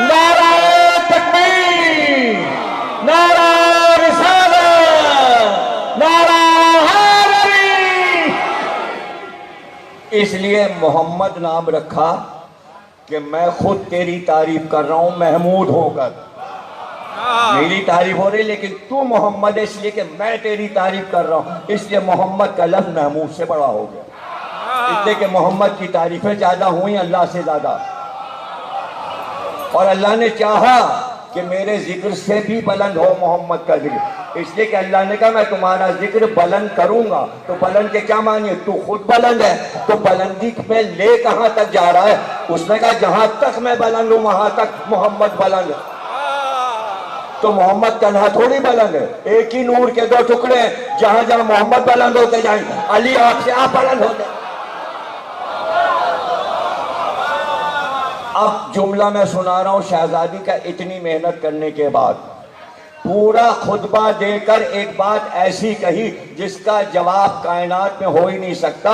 نعرہ تکبیر، نعرہ رسالت، نعرہ حیدری۔ اس لیے محمد نام رکھا کہ میں خود تیری تعریف کر رہا ہوں محمود ہو کر، میری تعریف ہو رہی لیکن تو محمد ہے اس لیے کہ میں تیری تعریف کر رہا ہوں، اس لیے محمد کا لفظ محمود سے بڑا ہو گیا، اس لیے کہ محمد کی تعریفیں زیادہ ہوئیں اللہ سے زیادہ، اور اللہ نے چاہا کہ میرے ذکر سے بھی بلند ہو محمد کا ذکر، اس لیے کہ اللہ نے کہا میں تمہارا ذکر بلند کروں گا۔ تو بلند کے کیا معنی ہے؟ تو خود بلند ہے، تو بلندی میں لے کہاں تک جا رہا ہے؟ اس نے کہا جہاں تک میں بلند ہوں وہاں تک محمد بلند ہے۔ تو محمد تنہا تھوڑی بلند ہے، ایک ہی نور کے 2 ٹکڑے ہیں، جہاں جہاں محمد بلند ہوتے جائیں علی آپ سے آپ بلند ہوتے۔ اب جملہ میں سنا رہا ہوں شہزادی کا، اتنی محنت کرنے کے بعد پورا خطبہ دے کر ایک بات ایسی کہی جس کا جواب کائنات میں ہو ہی نہیں سکتا،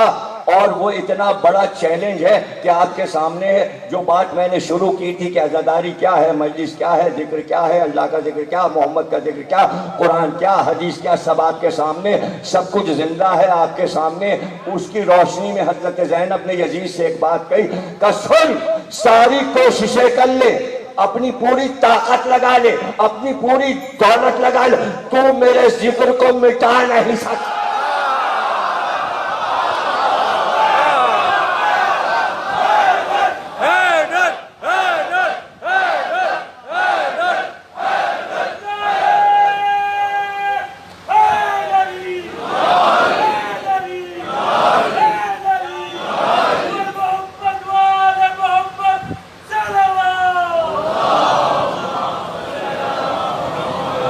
اور وہ اتنا بڑا چیلنج ہے کہ آپ کے سامنے ہے۔ جو بات میں نے شروع کی تھی کہ عزاداری کیا ہے، مجلس کیا ہے، ذکر کیا ہے، اللہ کا ذکر کیا، محمد کا ذکر کیا، قرآن کیا، حدیث کیا، سب آپ کے سامنے، سب کچھ زندہ ہے آپ کے سامنے۔ اس کی روشنی میں حضرت زینب نے یزید سے ایک بات کہی کہ سن، ساری کوششیں کر لے، اپنی پوری طاقت لگا لے، اپنی پوری دولت لگا لے، تو میرے ذکر کو مٹا نہیں سکتا۔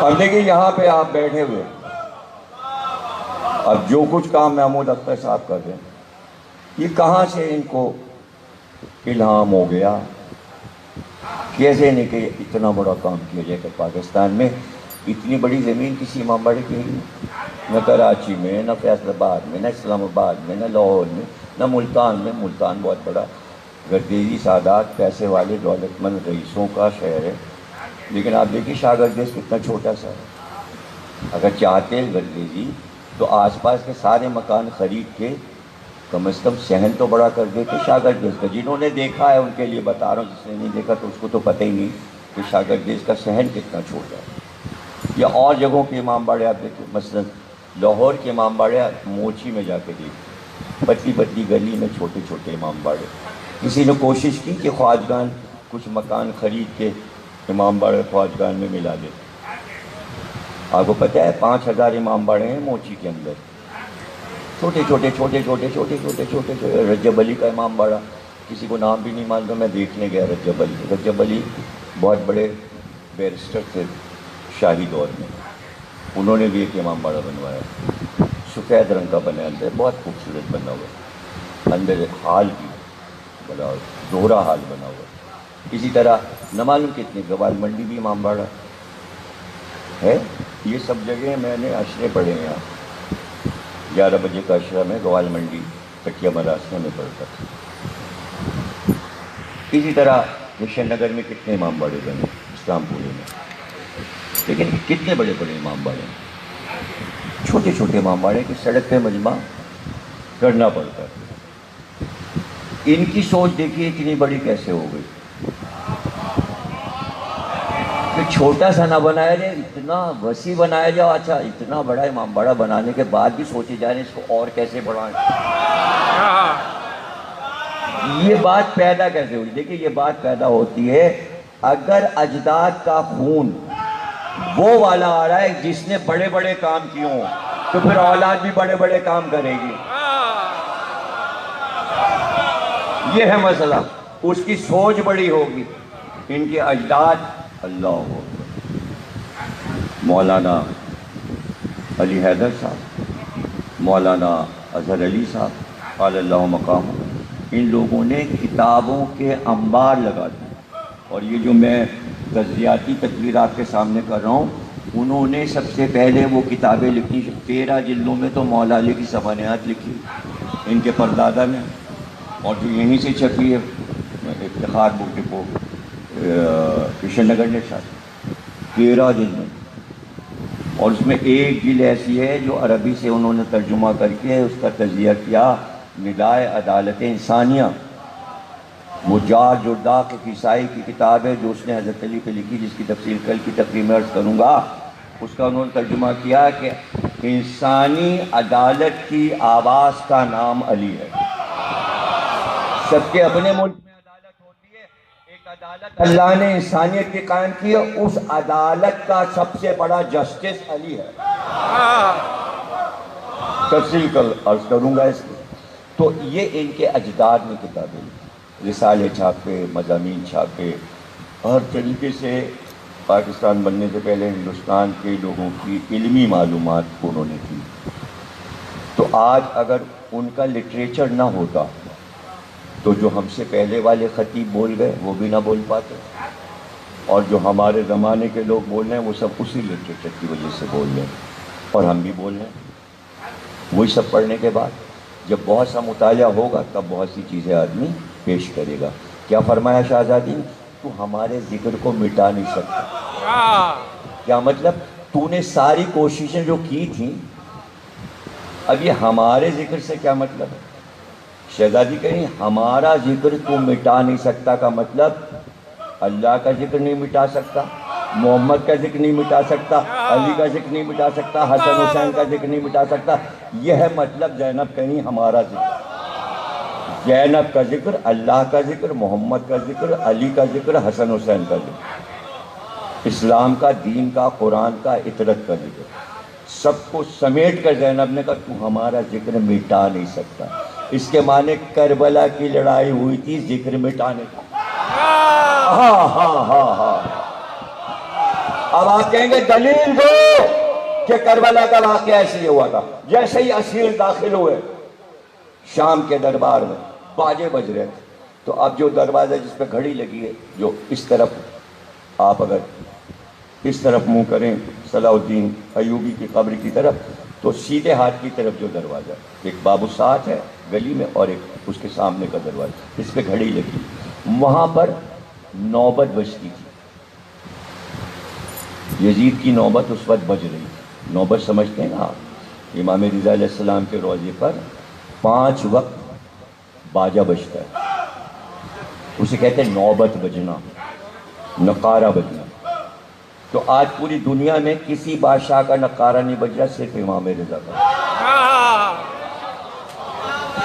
اب دیکھیں یہاں پہ آپ بیٹھے ہوئے، اب جو کچھ کام محمود اختر صاحب کر رہے ہیں، یہ کہاں سے ان کو الہام ہو گیا؟ کیسے نہیں کہ اتنا بڑا کام کیا جائے کہ پاکستان میں اتنی بڑی زمین کسی امام باڑے کی نہیں، نہ کراچی میں، نہ فیصل آباد میں، نہ اسلام آباد میں، نہ لاہور میں، نہ ملتان میں۔ ملتان بہت بڑا گردیزی سادات پیسے والے دولت مند رئیسوں کا شہر ہے، لیکن آپ دیکھیں شاہ گردیز کتنا چھوٹا سا ہے۔ اگر چاہتے گردیزی تو آس پاس کے سارے مکان خرید کے کم از کم صحن تو بڑا کر دیتے شاہ گردیز کا۔ جنہوں نے دیکھا ہے ان کے لیے بتا رہا ہوں، جس نے نہیں دیکھا تو اس کو تو پتہ ہی نہیں کہ شاہ گردیز کا صحن کتنا چھوٹا ہے۔ یا اور جگہوں کے امام باڑے آپ دیکھیں، مثلا لاہور کے امام باڑے موچی میں جا کے دیکھیں، پتلی پتلی گلی میں چھوٹے چھوٹے امام باڑے۔ کسی نے کوشش کی کہ خواجگان کچھ مکان خرید کے امام باڑے خواجگان میں ملا دے؟ آپ کو پتہ ہے 5000 امام باڑے ہیں موچی کے اندر، چھوٹے چھوٹے چھوٹے چھوٹے چھوٹے چھوٹے چھوٹے چھوٹے۔ رجب علی کا امام باڑہ کسی کو نام بھی نہیں معلوم، میں دیکھنے گیا رجب علی۔ رجب علی بہت بڑے بیرسٹر تھے شاہی دور میں، انہوں نے بھی ایک امام باڑہ بنوایا، سفید رنگ کا بنا، اندر بہت خوبصورت بنا ہوا، اندر ہال بھی بڑا دوہرا ہال بنا ہوا۔ اسی طرح نہ معلوم کتنے گوال منڈی بھی امام باڑہ ہے۔ یہ سب جگہ میں نے عشرے پڑھے ہیں، 11 بجے کا عشرہ میں گوال منڈی تکیہ مراسمہ میں پڑھتا تھا۔ اسی طرح کشن نگر میں کتنے امام باڑے بنے، اسلام پورے میں، لیکن کتنے بڑے بڑے امام باڑے ہیں، چھوٹے چھوٹے امام باڑے کی سڑک پہ مجمع کرنا پڑتا ہے۔ ان کی سوچ دیکھیے اتنی بڑی کیسے ہو گئی کہ چھوٹا سا نہ بنایا جائے، اتنا وسیع بنایا جائے۔ اچھا اتنا بڑا امام باڑہ بنانے کے بعد بھی سوچے جا رہے ہیں اس کو اور کیسے بڑھائیں۔ یہ بات پیدا کیسے ہوئی؟ دیکھیں یہ بات پیدا ہوتی ہے اگر اجداد کا خون وہ والا آ رہا ہے جس نے بڑے بڑے کام کیے ہوں، تو پھر اولاد بھی بڑے بڑے کام کرے گی۔ یہ ہے مسئلہ، اس کی سوچ بڑی ہوگی۔ ان کے اجداد اللہ اکبر، مولانا علی حیدر صاحب، مولانا اظہر علی صاحب قال اللہ مقام، ان لوگوں نے کتابوں کے انبار لگا دیے۔ اور یہ جو میں تجزیاتی تقریر آپ کے سامنے کر رہا ہوں، انہوں نے سب سے پہلے وہ کتابیں لکھی، 13 جلدوں میں تو مولا علی کی سوانحات لکھی ان کے پردادا نے، اور جو یہیں سے چھپی ہے افتخار بک ڈپو کشن نگر نے چھاپی 13 جلد میں، اور اس میں ایک جلد ایسی ہے جو عربی سے انہوں نے ترجمہ کر کے اس کا تجزیہ کیا، ندائے عدالت انسانیہ۔ وہ جار جرداق کسائی کی کتاب ہے جو اس نے حضرت علی پہ لکھی، جس کی تفصیل کل کی تقریر میں عرض کروں گا۔ اس کا انہوں نے ترجمہ کیا کہ انسانی عدالت کی آواز کا نام علی ہے۔ سب کے اپنے ملک میں عدالت ہوتی ہے، ایک عدالت اللہ نے انسانیت کی قائم کی ہے، اس عدالت کا سب سے بڑا جسٹس علی ہے۔ تفصیل کل عرض کروں گا اس کی۔ تو یہ ان کے اجداد میں کتابیں، رسالے چھاپے، مضامین چھاپے، ہر طریقے سے پاکستان بننے سے پہلے ہندوستان کے لوگوں کی علمی معلومات کو انہوں نے کی۔ تو آج اگر ان کا لٹریچر نہ ہوتا تو جو ہم سے پہلے والے خطیب بول گئے وہ بھی نہ بول پاتے، اور جو ہمارے زمانے کے لوگ بول رہے ہیں وہ سب اسی لٹریچر کی وجہ سے بول رہے ہیں، اور ہم بھی بول رہے ہیں۔ وہی سب پڑھنے کے بعد جب بہت سا مطالعہ ہوگا تب بہت سی چیزیں آدمی پیش کرے گا۔ کیا فرمایا شہزادی؟ تو ہمارے ذکر کو مٹا نہیں سکتا۔ کیا مطلب؟ تو نے ساری کوششیں جو کی تھیں، اب یہ ہمارے ذکر سے کیا مطلب ہے؟ شہزادی کہیں ہمارا ذکر تو مٹا نہیں سکتا کا مطلب اللہ کا ذکر نہیں مٹا سکتا، محمد کا ذکر نہیں مٹا سکتا، علی کا ذکر نہیں مٹا سکتا، حسن حسین کا ذکر نہیں مٹا سکتا۔ یہ ہے مطلب زینب کہیں ہمارا ذکر، زینب کا ذکر، اللہ کا ذکر، محمد کا ذکر، علی کا ذکر، حسن حسین کا ذکر، اسلام کا، دین کا، قرآن کا، عطرت کا ذکر، سب کو سمیٹ کر زینب نے کہا تو ہمارا ذکر مٹا نہیں سکتا۔ اس کے معنی کربلا کی لڑائی ہوئی تھی ذکر مٹانے کا۔ ہاں ہاں ہاں ہاں۔ اب آپ کہیں گے دلیل دو کہ کربلا کا واقعہ ایسے ہی ہوا تھا۔ جیسے ہی اسیر داخل ہوئے شام کے دربار میں، باجے بج رہے تھے، تو اب جو دروازہ جس پہ گھڑی لگی ہے، جو اس طرف آپ اگر اس طرف منہ کریں صلاح الدین ایوبی کی قبر کی طرف، تو سیدھے ہاتھ کی طرف جو دروازہ، ایک باب الساعت ہے گلی میں اور ایک اس کے سامنے کا دروازہ، اس پہ گھڑی لگی، وہاں پر نوبت بجتی تھی۔ یزید کی نوبت اس وقت بج رہی تھی۔ نوبت سمجھتے ہیں نا آپ، امام رضا علیہ السلام کے روزے پر 5 وقت باجا بجتا ہے، اسے کہتے ہیں نوبت بجنا، نقارہ بجنا۔ تو آج پوری دنیا میں کسی بادشاہ کا نقارہ نہیں بج رہا، صرف امام رضا کا۔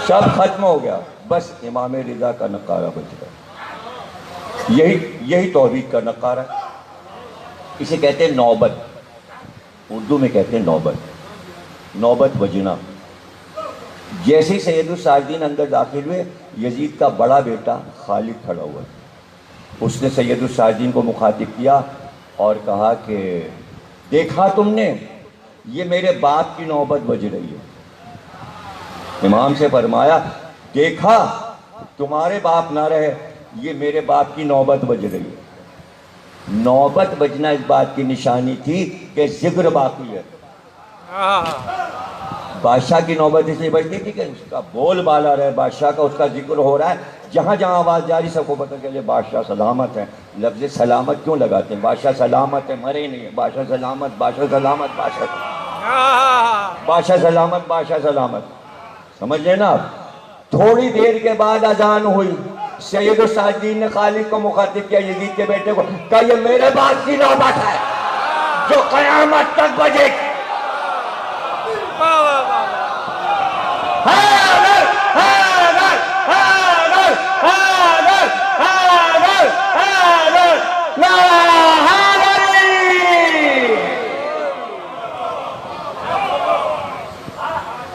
سب ختم ہو گیا، بس امام رضا کا نقارہ بج رہا۔ یہی توحید کا نقارہ، اسے کہتے ہیں نوبت، اردو میں کہتے ہیں نوبت، نوبت بجنا۔ جیسے ہی سید الساجدین اندر داخل ہوئے، یزید کا بڑا بیٹا خالد کھڑا ہوا، اس نے سید الساجدین کو مخاطب کیا اور کہا کہ دیکھا تم نے، یہ میرے باپ کی نوبت بج رہی ہے۔ امام سے فرمایا دیکھا، تمہارے باپ نہ رہے، یہ میرے باپ کی نوبت بج رہی ہے۔ نوبت بجنا اس بات کی نشانی تھی کہ ذکر باقی ہے۔ بادشاہ کی نوبت اس لیے بجتی تھی کہ اس کا بول بالا رہے، بادشاہ کا، اس کا ذکر ہو رہا ہے، جہاں جہاں آواز جاری سب کو پتہ چلے بادشاہ سلامت ہے۔ لفظ سلامت کیوں لگاتے ہیں؟ بادشاہ سلامت ہے، مرے نہیں ہے، بادشاہ سلامت، بادشاہ سلامت، بادشاہ سلامت، بادشاہ سلامت، سمجھ لیں نا آپ۔ تھوڑی دیر کے بعد اذان ہوئی، سید الساجدین نے خالد کو مخاطب کیا، یزید کے بیٹے کو، کہا یہ میرے باپ کی نوبت ہے جو قیامت تک بجے گی۔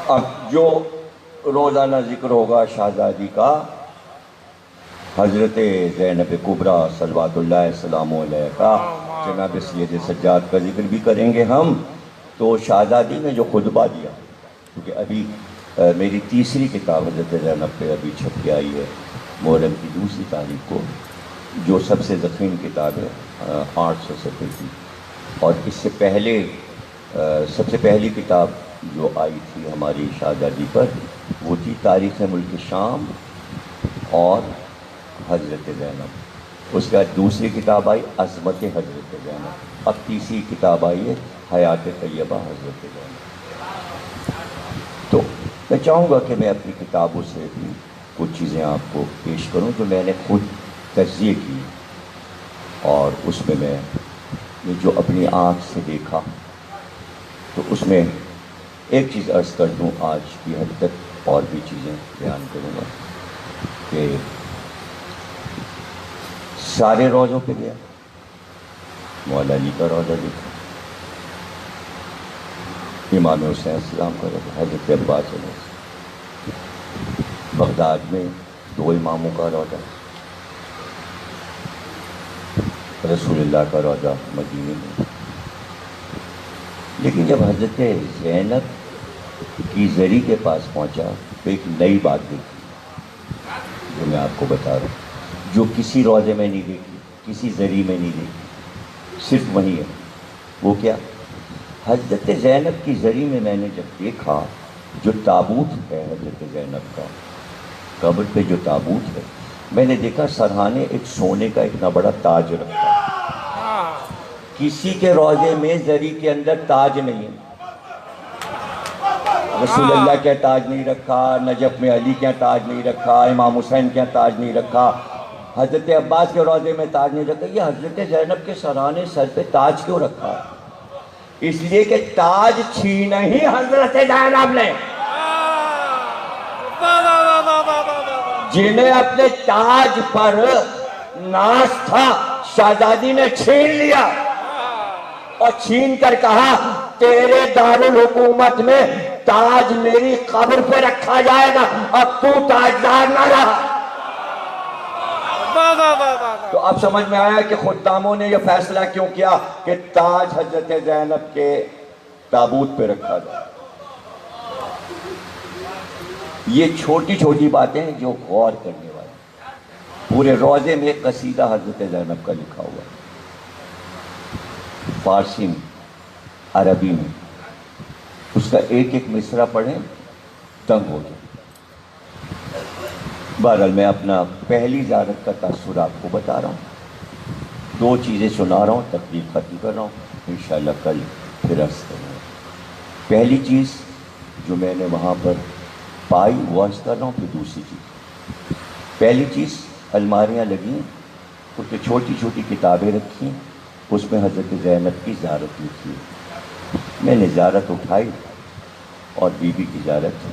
اب جو روزانہ ذکر ہوگا شہزادی کا، حضرت زینب کبریٰ صلوات اللہ السلام علیہ کا، جناب سید سجاد کا ذکر بھی کریں گے ہم۔ تو شہزادی نے جو خطبہ دیا، کیونکہ ابھی میری تیسری کتاب حضرت زینب پہ ابھی چھپ کے آئی ہے محرم کی 2 تاریخ کو، جو سب سے ضخیم کتاب ہے، 800 صفحے کی، اور اس سے پہلے سب سے پہلی کتاب جو آئی تھی ہماری شہزادی پر وہ تھی تاریخ ملک شام اور حضرت زینب۔ اس کے بعد دوسری کتاب آئی عظمت حضرت زینب، اب تیسری کتاب آئی ہے حیات طیبہ حضرت زینب۔ تو میں چاہوں گا کہ میں اپنی کتابوں سے بھی کچھ چیزیں آپ کو پیش کروں جو میں نے خود تجزیے کی، اور اس میں میں نے جو اپنی آنکھ سے دیکھا، تو اس میں ایک چیز عرض کر دوں، آج کی حد تک اور بھی چیزیں بیان کروں گا کہ سارے روزوں پہ گیا، مولا علی کا روزہ دیکھا، امام حسین السلام کا روزہ، حضرت عباس علیہ السلام، بغداد میں 2 اماموں کا روزہ، رسول اللہ کا روزہ مدینے میں۔ لیکن جب حضرت زینب کی زری کے پاس پہنچا تو ایک نئی بات دیکھی جو میں آپ کو بتا رہا ہوں، جو کسی روزے میں نہیں دیکھی، کسی زری میں نہیں دیکھی، صرف وہی ہے۔ وہ کیا؟ حضرت زینب کی زری میں نے جب دیکھا جو تابوت ہے حضرت زینب کا، قبر پہ جو تابوت ہے، میں نے دیکھا سرہانے ایک سونے کا اتنا بڑا تاج رکھا۔ کسی کے روزے میں زری کے اندر تاج نہیں ہے، رسول اللہ کیا تاج نہیں رکھا، نجف میں علی کیا تاج نہیں رکھا، امام حسین کیا تاج نہیں رکھا، حضرت عباس کے روضے میں تاج نہیں رکھا. یہ حضرت زینب کے سرانے سر پہ تاج کیوں رکھا؟ اس لیے کہ تاج چھینا ہی حضرت زینب نے. جنہیں اپنے تاج پر ناز تھا شہزادی نے چھین لیا اور چھین کر کہا تیرے دارالحکومت میں تاج میری قبر پہ رکھا جائے گا، اب تو تاجدار نہ رہا. تو اب سمجھ میں آیا کہ خداموں نے یہ فیصلہ کیوں کیا کہ تاج حضرت زینب کے تابوت پہ رکھا جائے. یہ چھوٹی چھوٹی باتیں ہیں جو غور کرنے والی. پورے روضے میں ایک قصیدہ حضرت زینب کا لکھا ہوا ہے، فارسی میں، عربی میں. اس کا ایک ایک مصرع پڑھیں دنگ ہو جائے. بہرحال میں اپنا پہلی زیارت کا تاثر آپ کو بتا رہا ہوں. 2 چیزیں سنا رہا ہوں، تقریر ختم کر رہا ہوں، انشاءاللہ کل پھر عرض کروں گا. پہلی چیز جو میں نے وہاں پر پائی وہ عرض کر رہا ہوں. پھر دوسری چیز، پہلی چیز الماریاں لگیں، اس پہ چھوٹی چھوٹی کتابیں رکھی، اس میں حضرت زینب کی زیارت لکھی. میں نے زیارت اٹھائی اور بی بی کی زیارت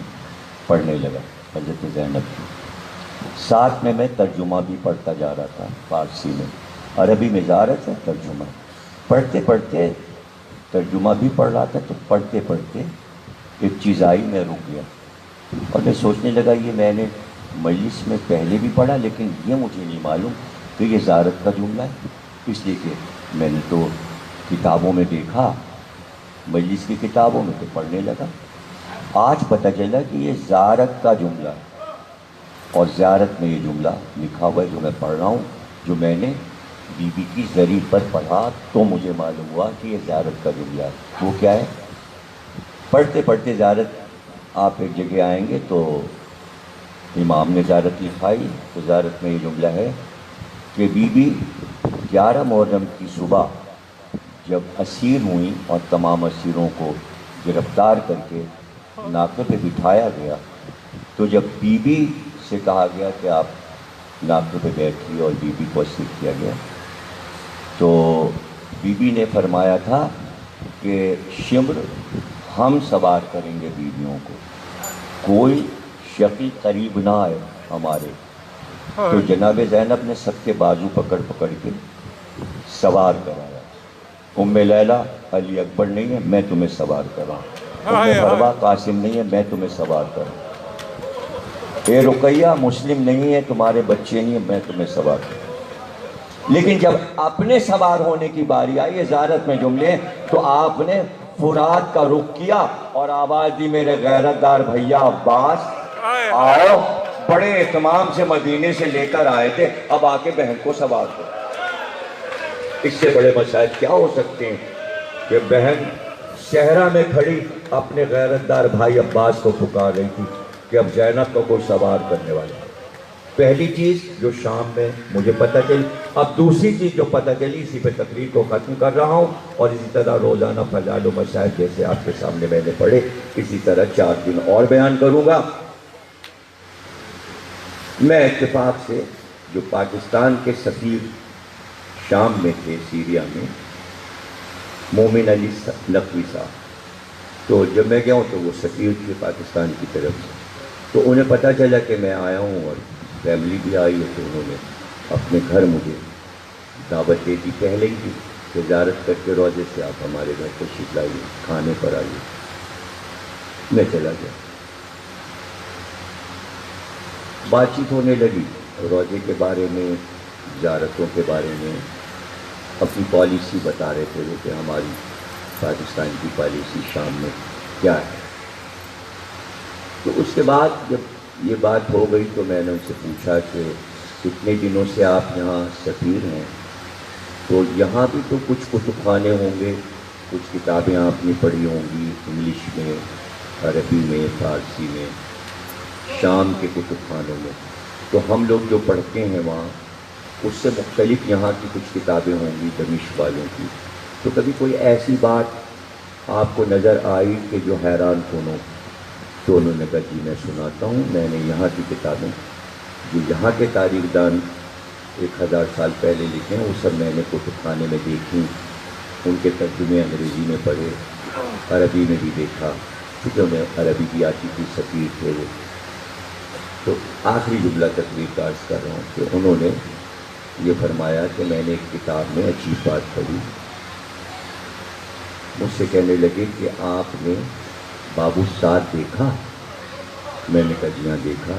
پڑھنے لگا حضرت زینب کی. ساتھ میں ترجمہ بھی پڑھتا جا رہا تھا فارسی میں. عربی میں زیارت ہے، ترجمہ. پڑھتے پڑھتے ترجمہ بھی پڑھ رہا تھا. تو پڑھتے پڑھتے ایک چیز آئی، میں رک گیا اور میں سوچنے لگا یہ میں نے مجلس میں پہلے بھی پڑھا لیکن یہ مجھے نہیں معلوم کہ یہ زیارت کا جملہ ہے. اس لیے کہ میں نے تو کتابوں میں دیکھا، مجلس کی کتابوں میں تو پڑھنے لگا. آج پتہ چلا کہ یہ زیارت کا جملہ ہے اور زیارت میں یہ جملہ لکھا ہوا ہے جو میں پڑھ رہا ہوں، جو میں نے بی بی کی زری پر پڑھا تو مجھے معلوم ہوا کہ یہ زیارت کا جملہ ہے. وہ کیا ہے؟ پڑھتے پڑھتے زیارت آپ ایک جگہ آئیں گے تو امام نے زیارت لکھائی. تو زیارت میں یہ جملہ ہے کہ بی بی 11 محرم کی صبح جب اسیر ہوئیں اور تمام اسیروں کو گرفتار کر کے ناکے پہ بٹھایا گیا، تو جب بی بی سے کہا گیا کہ آپ ناکے پہ بیٹھی اور بی بی کو اسیر کیا گیا، تو بی بی نے فرمایا تھا کہ شمر ہم سوار کریں گے بیویوں کو، کوئی شقی قریب نہ آئے ہمارے. تو جناب زینب نے سب کے بازو پکڑ پکڑ کے سوار کرایا. ام لیلہ علی اکبر نہیں ہے، میں تمہیں سوار کراؤں. ام فروا قاسم نہیں ہے، میں تمہیں سوار کراؤں. اے رقیہ مسلم نہیں ہے، تمہارے بچے نہیں ہیں، میں تمہیں سوار کراؤں. لیکن جب اپنے سوار ہونے کی باری آئی زیارت میں جملے، تو آپ نے فرات کا رخ کیا اور آواز دی میرے غیرت دار بھیا عباس آؤ. بڑے اہتمام سے مدینے سے لے کر آئے تھے، اب آ کے بہن کو سوار کرو. اس سے بڑے مسائل کیا ہو سکتے ہیں کہ بہن صحرا میں کھڑی اپنے غیرت دار بھائی عباس کو پکار رہی تھی کہ اب زینب کو کوئی سوار کرنے والا. پہلی چیز جو شام میں مجھے پتہ چلی. اب دوسری چیز جو پتہ چلی، اسی پہ تقریر کو ختم کر رہا ہوں اور اسی طرح روزانہ فضائل و مسائل جیسے آپ کے سامنے میں نے پڑھے اسی طرح 4 دن اور بیان کروں گا. میں اتفاق سے جو پاکستان کے سفیر شام میں تھے سیریا میں، مومن علی نقوی صاحب، تو جب میں گیا ہوں تو وہ سفیر تھے پاکستان کی طرف سے. تو انہیں پتہ چلا کہ میں آیا ہوں اور فیملی بھی آئی ہے، تو انہوں نے اپنے گھر مجھے دعوت دے دی پہلے ہی کہ زیارت کر کے روزے سے آپ ہمارے گھر تشریف لائیے، کھانے پر آئیے. میں چلا گیا. بات چیت ہونے لگی روزے کے بارے میں، زیارتوں کے بارے میں. اپنی پالیسی بتا رہے تھے وہ کہ ہماری پاکستان کی پالیسی شام میں کیا ہے. تو اس کے بعد جب یہ بات ہو گئی تو میں نے ان سے پوچھا کہ کتنے دنوں سے آپ یہاں سفیر ہیں، تو یہاں بھی تو کچھ کتب خانے ہوں گے، کچھ کتابیں آپ نے پڑھی ہوں گی انگلش میں، عربی میں، فارسی میں، شام کے کتب خانوں میں. تو ہم لوگ جو پڑھتے ہیں وہاں اس سے مختلف یہاں کی کچھ کتابیں ہوں گی دمشق والوں کی. تو کبھی کوئی ایسی بات آپ کو نظر آئی کہ جو حیران کنو؟ تو انہوں نے کہا جی میں سناتا ہوں. میں نے یہاں کی کتابیں جو یہاں کے تاریخ دان 1000 سال پہلے لکھے ہیں، وہ سب میں نے کتب خانے میں دیکھی، ان کے ترجمے انگریزی میں پڑھے، عربی میں بھی دیکھا، کیونکہ انہیں عربی کی آتی تھی، سفیر تھے وہ۔ تو آخری جملہ تقریر کا عرض کر رہا ہوں کہ انہوں نے یہ فرمایا کہ میں نے ایک کتاب میں عجیب بات پڑھی، مجھ سے کہنے لگے کہ آپ نے بابو سعد دیکھا؟ میں نے کہا جی ہاں دیکھا۔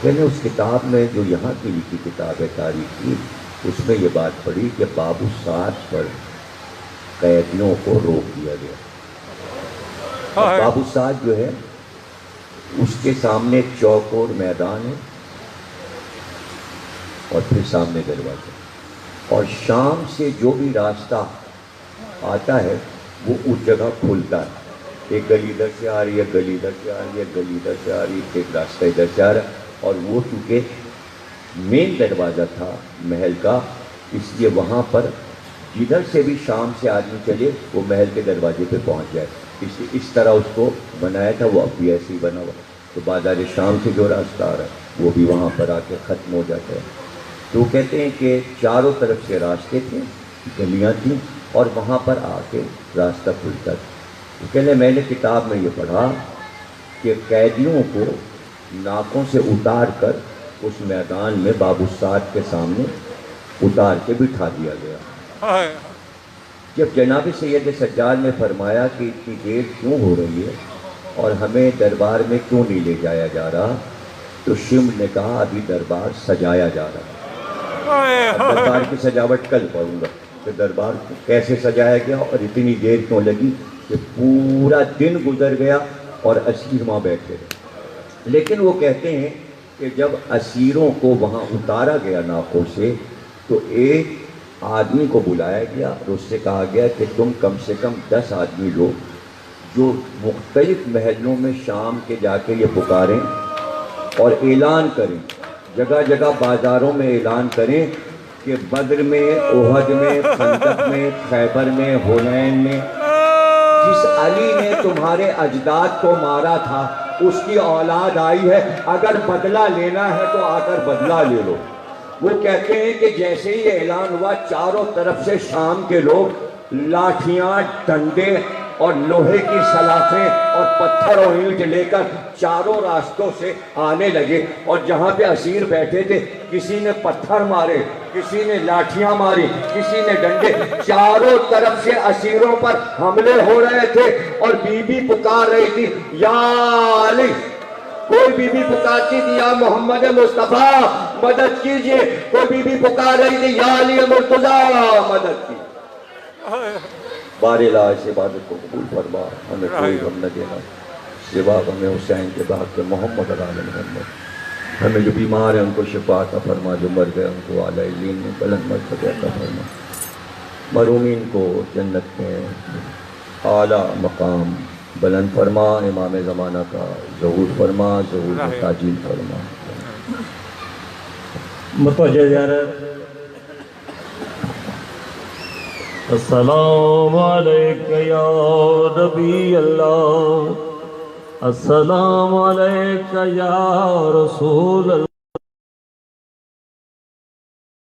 کہنے اس کتاب میں جو یہاں کی لکھی کتاب ہے تاریخ کی، اس میں یہ بات پڑھی کہ بابو سعد پر قیدیوں کو روک دیا گیا۔ بابو سعد جو ہے اس کے سامنے چوکور میدان ہے اور پھر سامنے دروازہ، اور شام سے جو بھی راستہ آتا ہے وہ اس جگہ کھلتا ہے، ایک گلی ادھر سے آ رہی ہے، گلی ادھر سے آ رہی ہے، گلی ادھر سے آ رہی ہے، ایک راستہ ادھر سے آ رہا ہے، اور وہ چونکہ مین دروازہ تھا محل کا، اس لیے وہاں پر جدھر سے بھی شام سے آدمی چلے وہ محل کے دروازے پہ پہنچ جائے، اس طرح اس کو بنایا تھا، وہ اب بھی ایسے ہی بنا ہوا۔ تو بازار شام سے جو راستہ آ رہا ہے وہ بھی وہاں پر آ کے ختم ہو جاتا ہے۔ تو وہ کہتے ہیں کہ چاروں طرف سے راستے تھے، گلیاں تھیں، اور وہاں پر آ کے راستہ کھلتا تھا۔ وہ کہنے میں نے کتاب میں یہ پڑھا کہ قیدیوں کو ناکوں سے اتار کر اس میدان میں بابو سعد کے سامنے اتار کے بٹھا دیا گیا۔ جب جناب سید سجاد نے فرمایا کہ اتنی دیر کیوں ہو رہی ہے اور ہمیں دربار میں کیوں نہیں لے جایا جا رہا، تو شمر نے کہا ابھی دربار سجایا جا رہا ہے، دربار کی سجاوٹ کل پڑھوں گا کہ دربار کیسے سجایا گیا اور اتنی دیر کیوں لگی، کہ پورا دن گزر گیا اور اسیر وہاں بیٹھے رہے۔ لیکن وہ کہتے ہیں کہ جب اسیروں کو وہاں اتارا گیا ناکوں سے، تو ایک آدمی کو بلایا گیا اور اس سے کہا گیا کہ تم کم سے کم 10 آدمی لو جو مختلف محلوں میں شام کے جا کے یہ پکاریں اور اعلان کریں، جگہ جگہ بازاروں میں اعلان کریں کہ بدر میں، احد میں، خندق میں، خیبر میں، حنین میں جس علی نے تمہارے اجداد کو مارا تھا اس کی اولاد آئی ہے، اگر بدلہ لینا ہے تو آ کر بدلہ لے لو۔ وہ کہتے ہیں کہ جیسے ہی اعلان ہوا چاروں طرف سے شام کے لوگ لاٹھیاں، ڈنڈے اور لوہے کی سلاخیں اور پتھر اور اینٹ لے کر چاروں راستوں سے آنے لگے، اور جہاں پہ اسیر بیٹھے تھے کسی نے پتھر مارے، کسی نے لاٹھیاں ماری، کسی نے ڈنڈے، چاروں طرف سے اسیروں پر حملے ہو رہے تھے، اور بی بی پکار رہی تھی یا علی، کوئی بی بی پکارتی تھی یا محمد مصطفیٰ مدد کیجئے، کوئی بی بی پکار رہی تھی یا علی مرتضیٰ مدد کیجئے۔ بار الہ اس عبادت کو قبول فرما، ہمیں کوئی غم نہ دینا سوا ہمیں حسین کے بعد کے محمد علی محمد۔ ہمیں جو بیمار ہیں ان کو شفا عطا فرما، جو مر گئے ان کو اعلیٰ علین میں بلند مرتبہ عطا فرما، مرحومین کو جنت میں اعلیٰ مقام بلند فرما، امام زمانہ کا ظہور فرما، ظہور میں تاجیل فرما۔ متوجہ زیارت۔ السلام علیکہ یا نبی اللہ، السلام علیکہ یا رسول اللہ۔